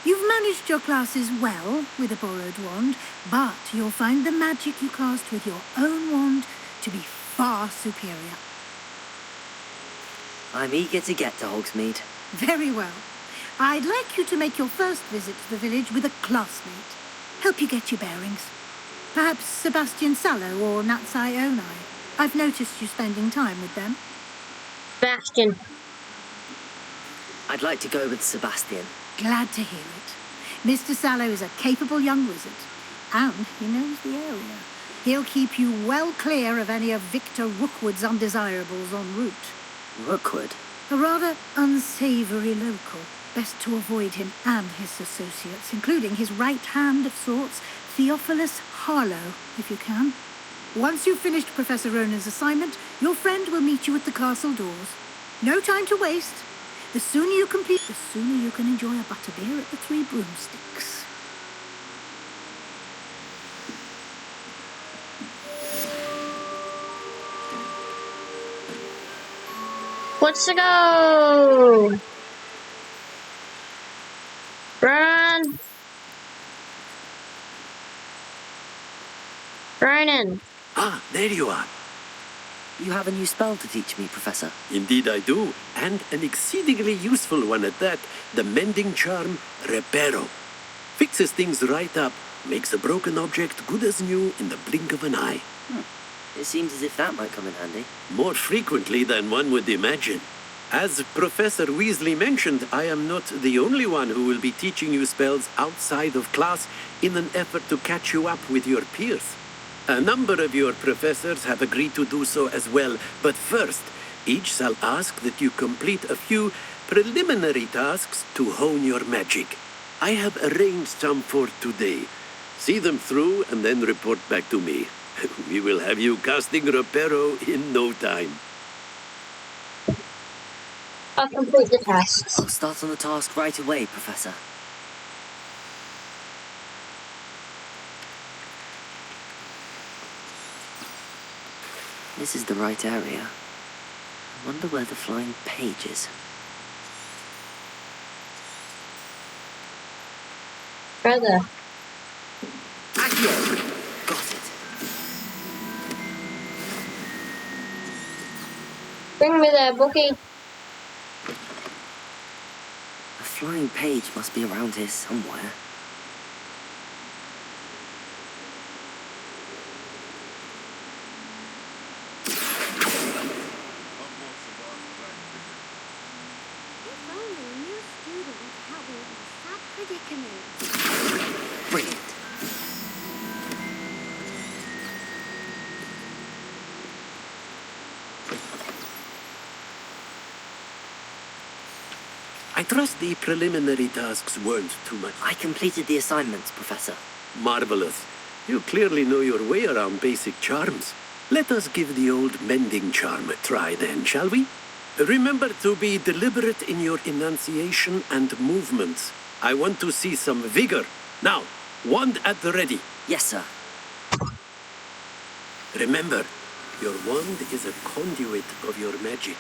Speaker 6: You've managed your classes well with a borrowed wand, but you'll find the magic you cast with your own wand to be far superior.
Speaker 3: I'm eager to get to Hogsmeade.
Speaker 6: Very well. I'd like you to make your first visit to the village with a classmate. Help you get your bearings. Perhaps Sebastian Sallow or Natsai Onai. I've noticed you spending time with them.
Speaker 1: Sebastian.
Speaker 3: I'd like to go with Sebastian.
Speaker 6: Glad to hear it. Mr. Sallow is a capable young wizard, and he knows the area. He'll keep you well clear of any of Victor Rookwood's undesirables en route.
Speaker 3: Rookwood?
Speaker 6: A rather unsavory local. Best to avoid him and his associates, including his right hand of sorts, Theophilus Harlow, if you can. Once you've finished Professor Ronan's assignment, your friend will meet you at the castle doors. No time to waste. The sooner you complete, the sooner you can enjoy a butterbeer at the Three Broomsticks.
Speaker 1: Let's go! Run! Ronan!
Speaker 9: Ah, there you are.
Speaker 3: You have a new spell to teach me, Professor.
Speaker 9: Indeed I do, and an exceedingly useful one at that, the mending charm Reparo. Fixes things right up, makes a broken object good as new in the blink of an eye.
Speaker 3: It seems as if that might come in handy.
Speaker 9: More frequently than one would imagine. As Professor Weasley mentioned, I am not the only one who will be teaching you spells outside of class in an effort to catch you up with your peers. A number of your professors have agreed to do so as well, but first, each shall ask that you complete a few preliminary tasks to hone your magic. I have arranged some for today. See them through and then report back to me. We will have you casting Reparo in no time.
Speaker 1: I'll complete the tasks.
Speaker 3: I'll start on the task right away, Professor. This is the right area. I wonder where the flying page is.
Speaker 1: Brother.
Speaker 3: Got it.
Speaker 1: Bring me there, Bookie.
Speaker 3: A flying page must be around here somewhere.
Speaker 12: If only a new student would help me with my sad predicament.
Speaker 3: Brilliant.
Speaker 9: I trust the preliminary tasks weren't too much.
Speaker 3: I completed the assignments, Professor.
Speaker 9: Marvelous. You clearly know your way around basic charms. Let us give the old mending charm a try then, shall we? Remember to be deliberate in your enunciation and movements. I want to see some vigor. Now, wand at the ready.
Speaker 3: Yes, sir.
Speaker 9: Remember, your wand is a conduit of your magic.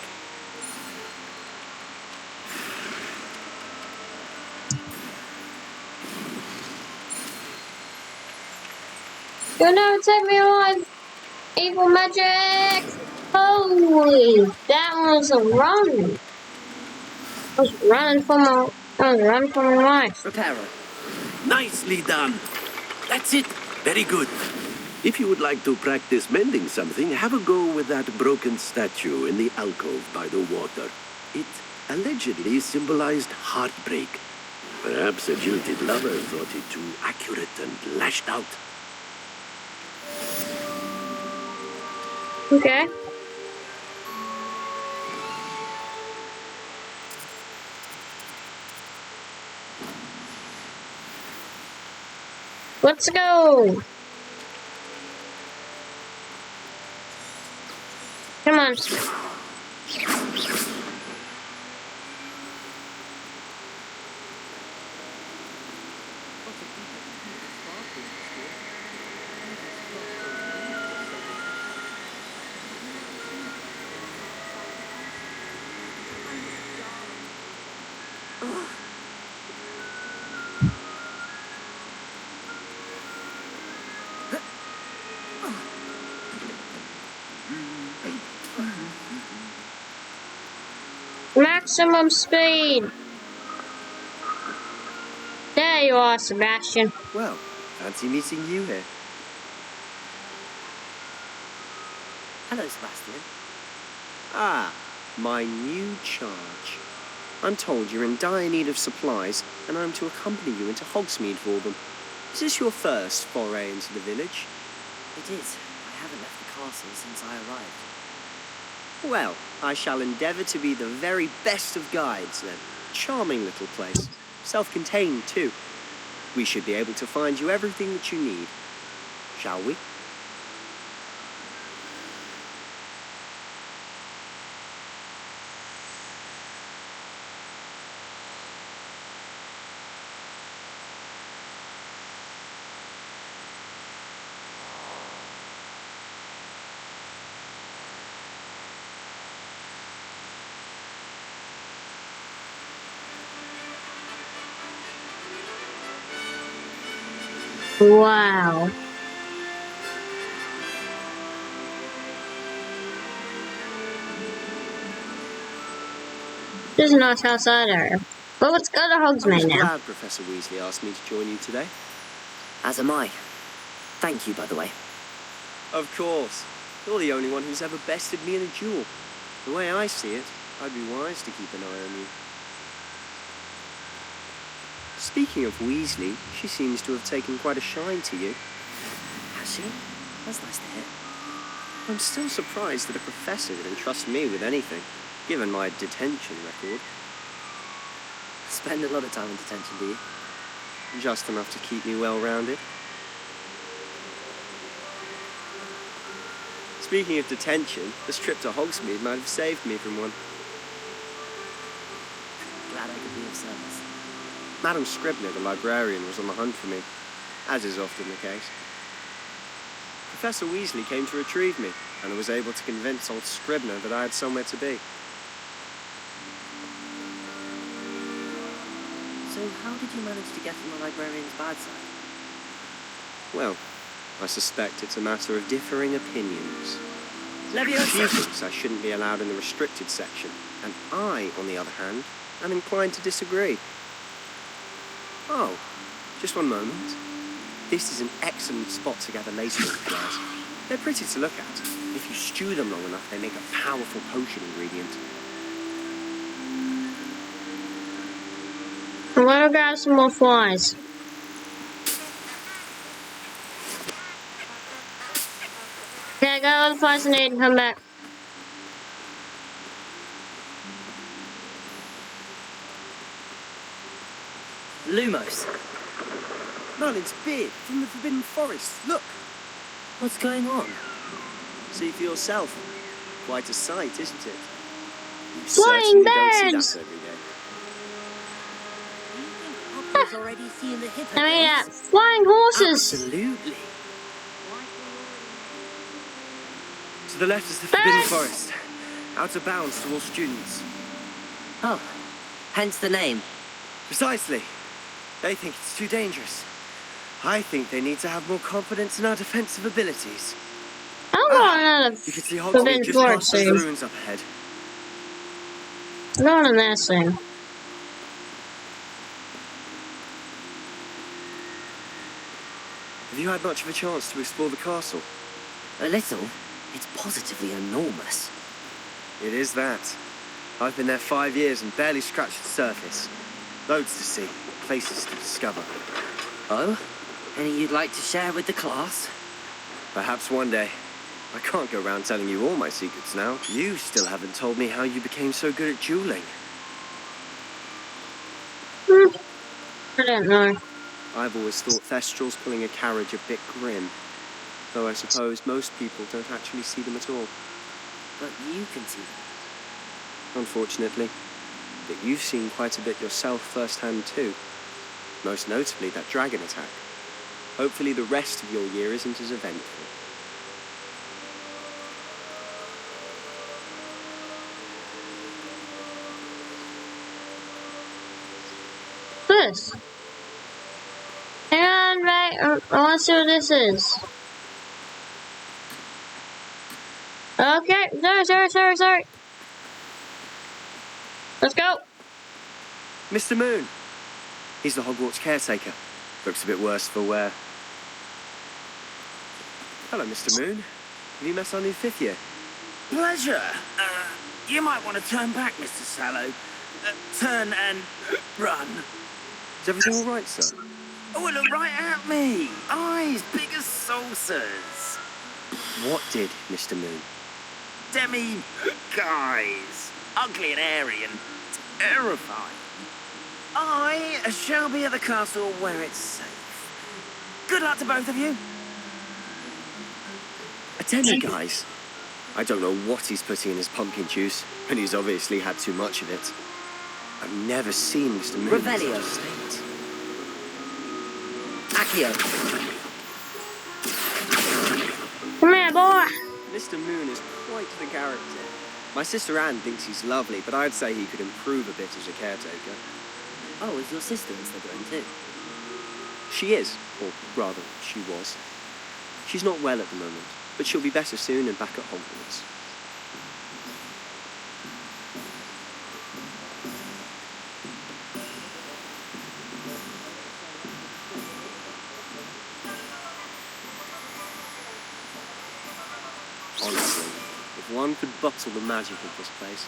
Speaker 1: You'll never take me alive! Evil magic! Holy! That was a run! I was running for my life.
Speaker 3: Reparo.
Speaker 9: Nicely done. That's it. Very good. If you would like to practice mending something, have a go with that broken statue in the alcove by the water. It allegedly symbolized heartbreak. Perhaps a jilted lover thought it too accurate and lashed out.
Speaker 1: Okay. Let's go! Come on. Maximum speed! There you are, Sebastian.
Speaker 8: Well, fancy meeting you here.
Speaker 3: Hello, Sebastian.
Speaker 8: Ah, my new charge. I'm told you're in dire need of supplies, and I'm to accompany you into Hogsmeade for them. Is this your first foray into the village?
Speaker 3: It is. I haven't left the castle since I arrived.
Speaker 8: Well, I shall endeavour to be the very best of guides, then. Charming little place. Self-contained, too. We should be able to find you everything that you need. Shall we?
Speaker 1: Wow. There's a nice outside area. Well, let's go to
Speaker 8: I
Speaker 1: Hogsmeade
Speaker 8: was
Speaker 1: now.
Speaker 8: glad Professor Weasley asked me to join you today.
Speaker 3: As am I. Thank you, by the way.
Speaker 8: Of course. You're the only one who's ever bested me in a duel. The way I see it, I'd be wise to keep an eye on you. Speaking of Weasley, she seems to have taken quite a shine to you.
Speaker 3: Has she? That's nice to hear.
Speaker 8: I'm still surprised that a professor would entrust me with anything, given my detention record.
Speaker 3: Spend a lot of time in detention, do you?
Speaker 8: Just enough to keep me well-rounded. Speaking of detention, this trip to Hogsmeade might have saved me from one.
Speaker 3: Glad I could be of service.
Speaker 8: Madam Scribner, the librarian, was on the hunt for me, as is often the case. Professor Weasley came to retrieve me, and I was able to convince old Scribner that I had somewhere to be.
Speaker 3: So how did you manage to get on the librarian's bad side?
Speaker 8: Well, I suspect it's a matter of differing opinions.
Speaker 3: Leviosa!
Speaker 8: She thinks I shouldn't be allowed in the restricted section, and I, on the other hand, am inclined to disagree. Oh, just one moment. This is an excellent spot to gather lacewing flowers. They're pretty to look at. If you stew them long enough, they make a powerful potion ingredient.
Speaker 1: I'm gonna grab some more flies. Okay, I got all the flies I need and come back.
Speaker 3: Lumos!
Speaker 8: Merlin's beard from the Forbidden Forest. Look!
Speaker 3: What's going on?
Speaker 8: See for yourself. Quite a sight, isn't it? You
Speaker 1: Flying
Speaker 8: certainly don't see
Speaker 1: birds!
Speaker 8: that every day.
Speaker 4: Hogwarts already seeing the hippogriffs?
Speaker 1: I mean, flying horses!
Speaker 3: Absolutely.
Speaker 8: To the left is the Forbidden
Speaker 1: Birds!
Speaker 8: Forest. Out of bounds to all students.
Speaker 3: Oh, hence the name.
Speaker 8: Precisely. They think it's too dangerous. I think they need to have more confidence in our defensive abilities.
Speaker 1: I'm going out of
Speaker 8: You can see
Speaker 1: Forbidden
Speaker 8: Hogsmeade just
Speaker 1: Forest
Speaker 8: past those
Speaker 1: soon.
Speaker 8: ruins up ahead.
Speaker 1: I'm going in there soon.
Speaker 8: Have you had much of a chance to explore the castle?
Speaker 3: A little. It's positively enormous.
Speaker 8: It is that. I've been there 5 years and barely scratched the surface. Loads to see, places to discover.
Speaker 3: Oh? Any you'd like to share with the class?
Speaker 8: Perhaps one day. I can't go around telling you all my secrets now. You still haven't told me how you became so good at dueling.
Speaker 1: I don't know.
Speaker 8: I've always thought Thestrals pulling a carriage a bit grim. Though I suppose most people don't actually see them at all.
Speaker 3: But you can see them.
Speaker 8: Unfortunately. But you've seen quite a bit yourself firsthand too. Most notably that dragon attack. Hopefully the rest of your year isn't as eventful.
Speaker 1: This. Hang on, right? I want to see what this is. Okay, sorry. Let's go.
Speaker 8: Mr. Moon! He's the Hogwarts caretaker. Looks a bit worse for wear. Hello, Mr. Moon. Have you met our new 5th year?
Speaker 13: Pleasure. You might want to turn back, Mr. Sallow. Turn and run.
Speaker 8: Is everything all right, sir?
Speaker 13: Oh, look right at me. Eyes big as saucers.
Speaker 8: What did, Mr. Moon?
Speaker 13: Guys. Ugly and hairy and terrifying. I shall be at the castle where it's safe. Good luck to both of you.
Speaker 8: Attendant, guys. I don't know what he's putting in his pumpkin juice, and he's obviously had too much of it. I've never seen Mr. Moon in such
Speaker 3: Revelio.
Speaker 8: a state.
Speaker 3: Accio.
Speaker 1: Come here, boy.
Speaker 8: Mr. Moon is quite the character. My sister Anne thinks he's lovely, but I'd say he could improve a bit as a caretaker.
Speaker 3: Oh, is your sister in Slytherin too?
Speaker 8: She is, or rather, she was. She's not well at the moment, but she'll be better soon and back at Hogwarts. Honestly, if one could bottle the magic of this place.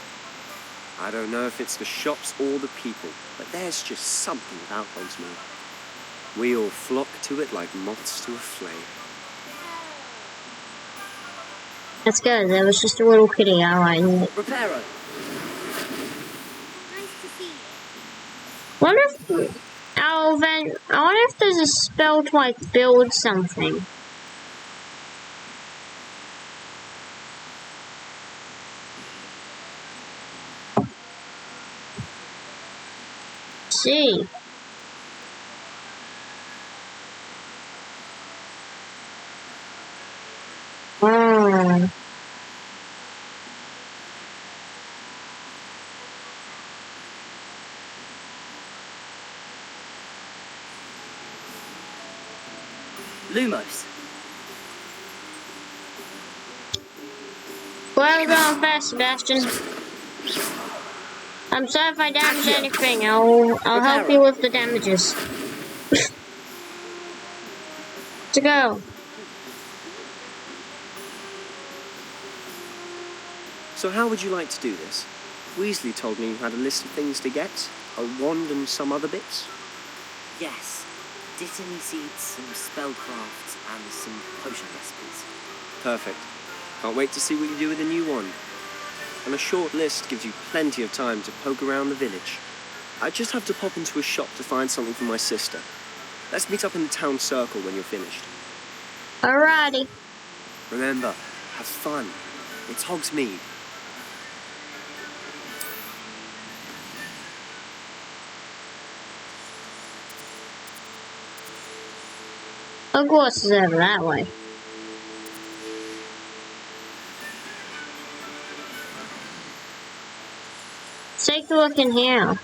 Speaker 8: I don't know if it's the shops or the people, but there's just something about Hogsmeade. We all flock to it like moths to a flame.
Speaker 1: That's good. There was just a little kitty. I like it.
Speaker 3: Reparo.
Speaker 1: What if... Oh, then... I wonder if there's a spell to, like, build something. See.
Speaker 3: Lumos.
Speaker 1: Well done, fast, Sebastian. I'm sorry if I damaged anything. I'll help you with the damages. To go.
Speaker 8: So how would you like to do this? Weasley told me you had a list of things to get, a wand and some other bits.
Speaker 3: Yes. Dittany seeds, some spellcrafts, and some potion recipes.
Speaker 8: Perfect. Can't wait to see what you do with the new wand. And a short list gives you plenty of time to poke around the village. I just have to pop into a shop to find something for my sister. Let's meet up in the town circle when you're finished.
Speaker 1: Alrighty.
Speaker 8: Remember, have fun. It's Hogsmeade.
Speaker 1: Hogwarts is over that way. Take a look in here.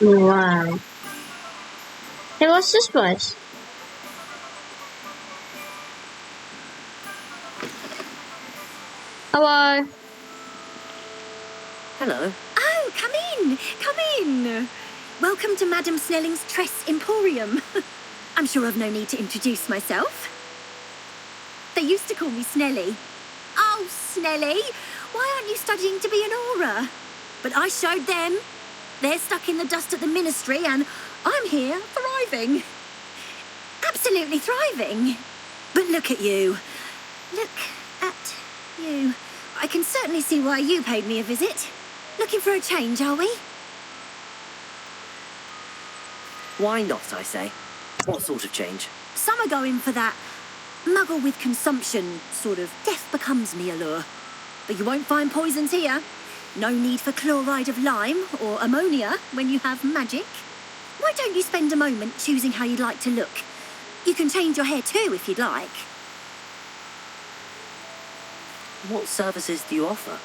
Speaker 1: Wow. Hey, what's this place? Hello.
Speaker 3: Hello.
Speaker 14: Oh, come in, come in. Welcome to Madame Snelling's Tress Emporium. I'm sure I've no need to introduce myself. They used to call me Snelly. Oh, Snelly, why aren't you studying to be an Auror? But I showed them. They're stuck in the dust at the Ministry, and I'm here, thriving. Absolutely thriving. But look at you. Look at you. I can certainly see why you paid me a visit. Looking for a change, are we?
Speaker 3: Why not, I say? What sort of change?
Speaker 14: Some are going for that muggle with consumption, sort of death becomes me allure. But you won't find poisons here. No need for chloride of lime or ammonia when you have magic. Why don't you spend a moment choosing how you'd like to look? You can change your hair too if you'd like.
Speaker 3: What services do you offer?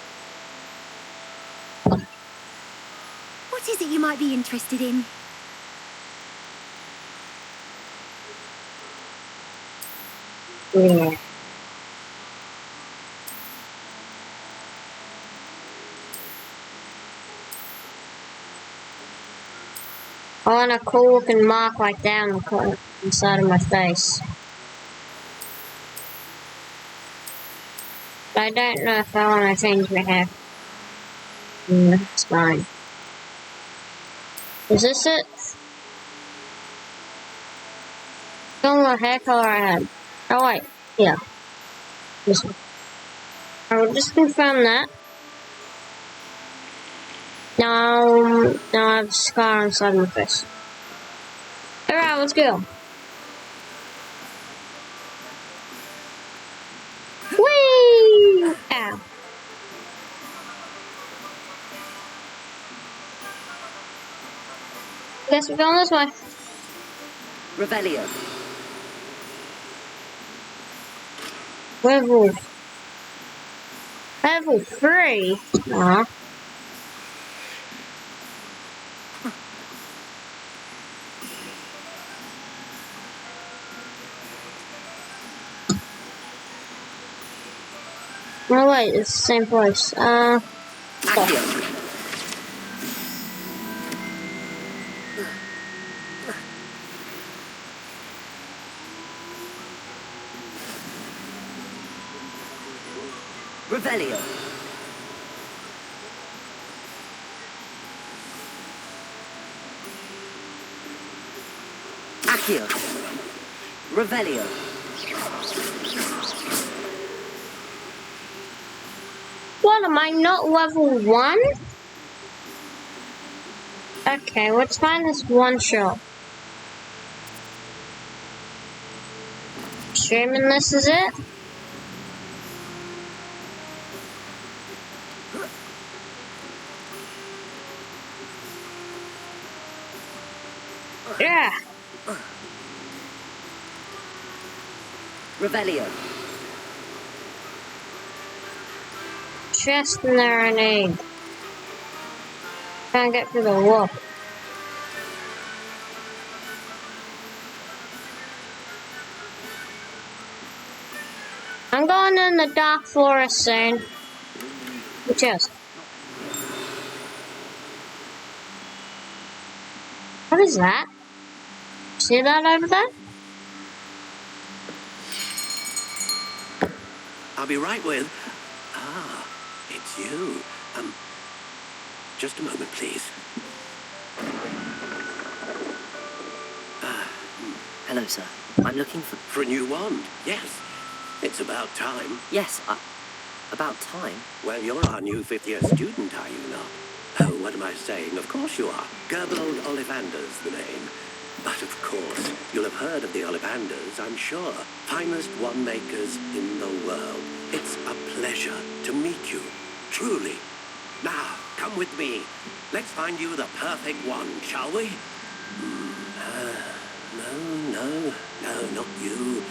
Speaker 14: What is it you might be interested in?
Speaker 1: Yeah. I want a cool looking mark like that on the corner inside of my face. But I don't know if I want to change my hair. It's fine. Is this it? Don't know what hair color I had. Oh wait, yeah. This one. I will just confirm that. Now I have a scar inside my face. Alright, let's go. Whee! Ow. Guess we're going this way.
Speaker 3: Revelio.
Speaker 1: Level 3? Aw. No, wait, it's the same place.
Speaker 3: Accio. Revelio. Accio. Revelio.
Speaker 1: What, am I not level 1? Okay, let's find this one shop. Assuming this is it? Yeah.
Speaker 3: Revelio.
Speaker 1: Chest in there I need. Can't get through the wall. I'm going in the dark forest soon. The chest. What is that? See that over there?
Speaker 9: I'll be right with... Ah, it's you. Just a moment, please.
Speaker 3: Hello, sir. I'm looking for...
Speaker 9: For a new wand, yes. It's about time.
Speaker 3: Yes, about time?
Speaker 9: Well, you're our new fifth-year student, are you not? Oh, what am I saying? Of course you are. Gerbold Ollivander's the name. But of course, you'll have heard of the Ollivanders, I'm sure. Finest wand makers in the world. It's a pleasure to meet you, truly. Now, come with me. Let's find you the perfect wand, shall we? No, not you.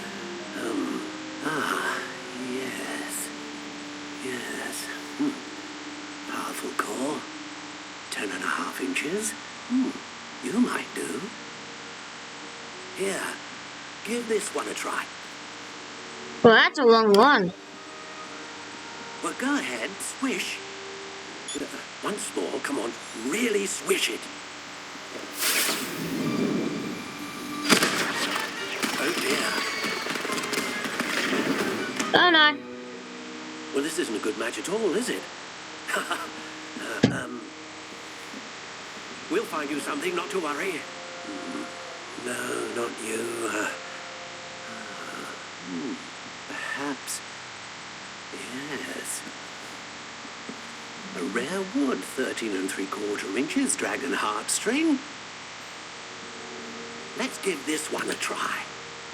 Speaker 9: Yes. Powerful core. 10.5 inches. You might do. Here, give this one a try.
Speaker 1: Well, that's a long one.
Speaker 9: Well, go ahead, swish. Once more, come on, really swish it. Oh dear.
Speaker 1: Oh no.
Speaker 9: Well, this isn't a good match at all, is it? We'll find you something, not to worry. No, not you. Perhaps. Yes. A rare wood, 13 3/4 inches, dragon heartstring. Let's give this one a try.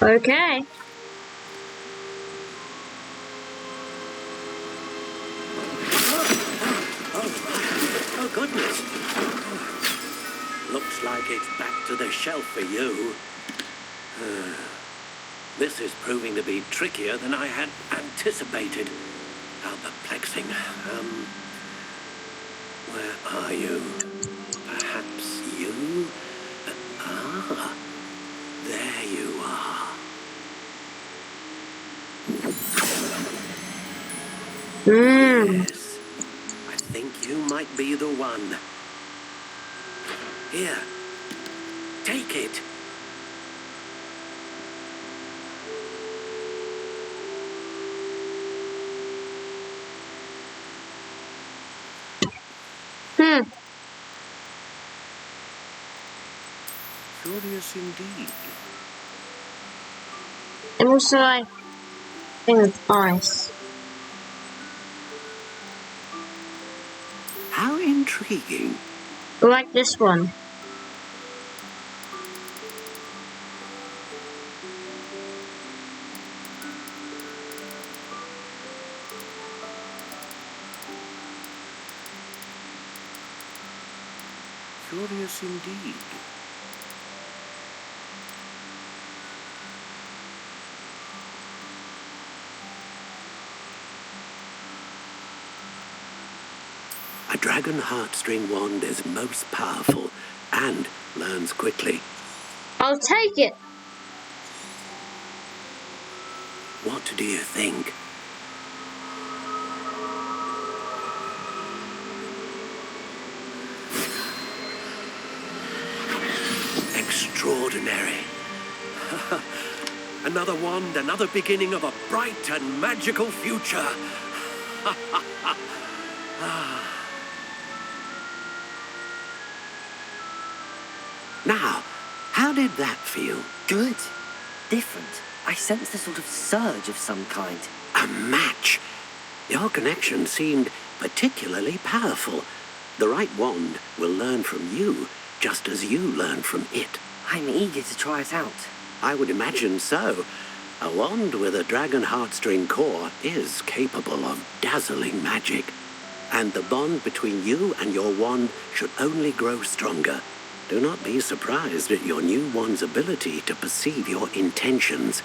Speaker 1: Okay.
Speaker 9: Oh, goodness. Looks like it's back to the shelf for you. This is proving to be trickier than I had anticipated. How perplexing. Where are you? Perhaps you? Ah, there you are. Yes, I think you might be the one. Here, take it. Curious indeed.
Speaker 1: And also like thing with ice.
Speaker 9: How intriguing.
Speaker 1: Like this one.
Speaker 9: Curious indeed. A dragon heartstring wand is most powerful and learns quickly.
Speaker 1: I'll take it.
Speaker 9: What do you think? Extraordinary. Another wand, another beginning of a bright and magical future. Now, how did that feel?
Speaker 3: Good. Different. I sensed a sort of surge of some kind.
Speaker 9: A match. Your connection seemed particularly powerful. The right wand will learn from you, just as you learn from it.
Speaker 3: I'm eager to try it out.
Speaker 9: I would imagine so. A wand with a dragon heartstring core is capable of dazzling magic. And the bond between you and your wand should only grow stronger. Do not be surprised at your new wand's ability to perceive your intentions,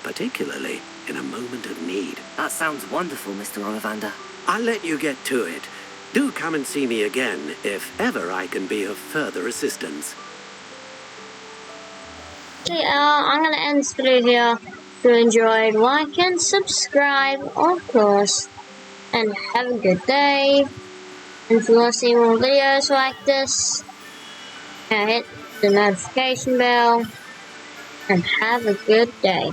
Speaker 9: particularly in a moment of need.
Speaker 3: That sounds wonderful, Mr. Ollivander.
Speaker 9: I'll let you get to it. Do come and see me again if ever I can be of further assistance.
Speaker 1: Okay, I'm gonna end this video here. If you enjoyed, like and subscribe, of course. And have a good day. And if you want to see more videos like this, hit the notification bell. And have a good day.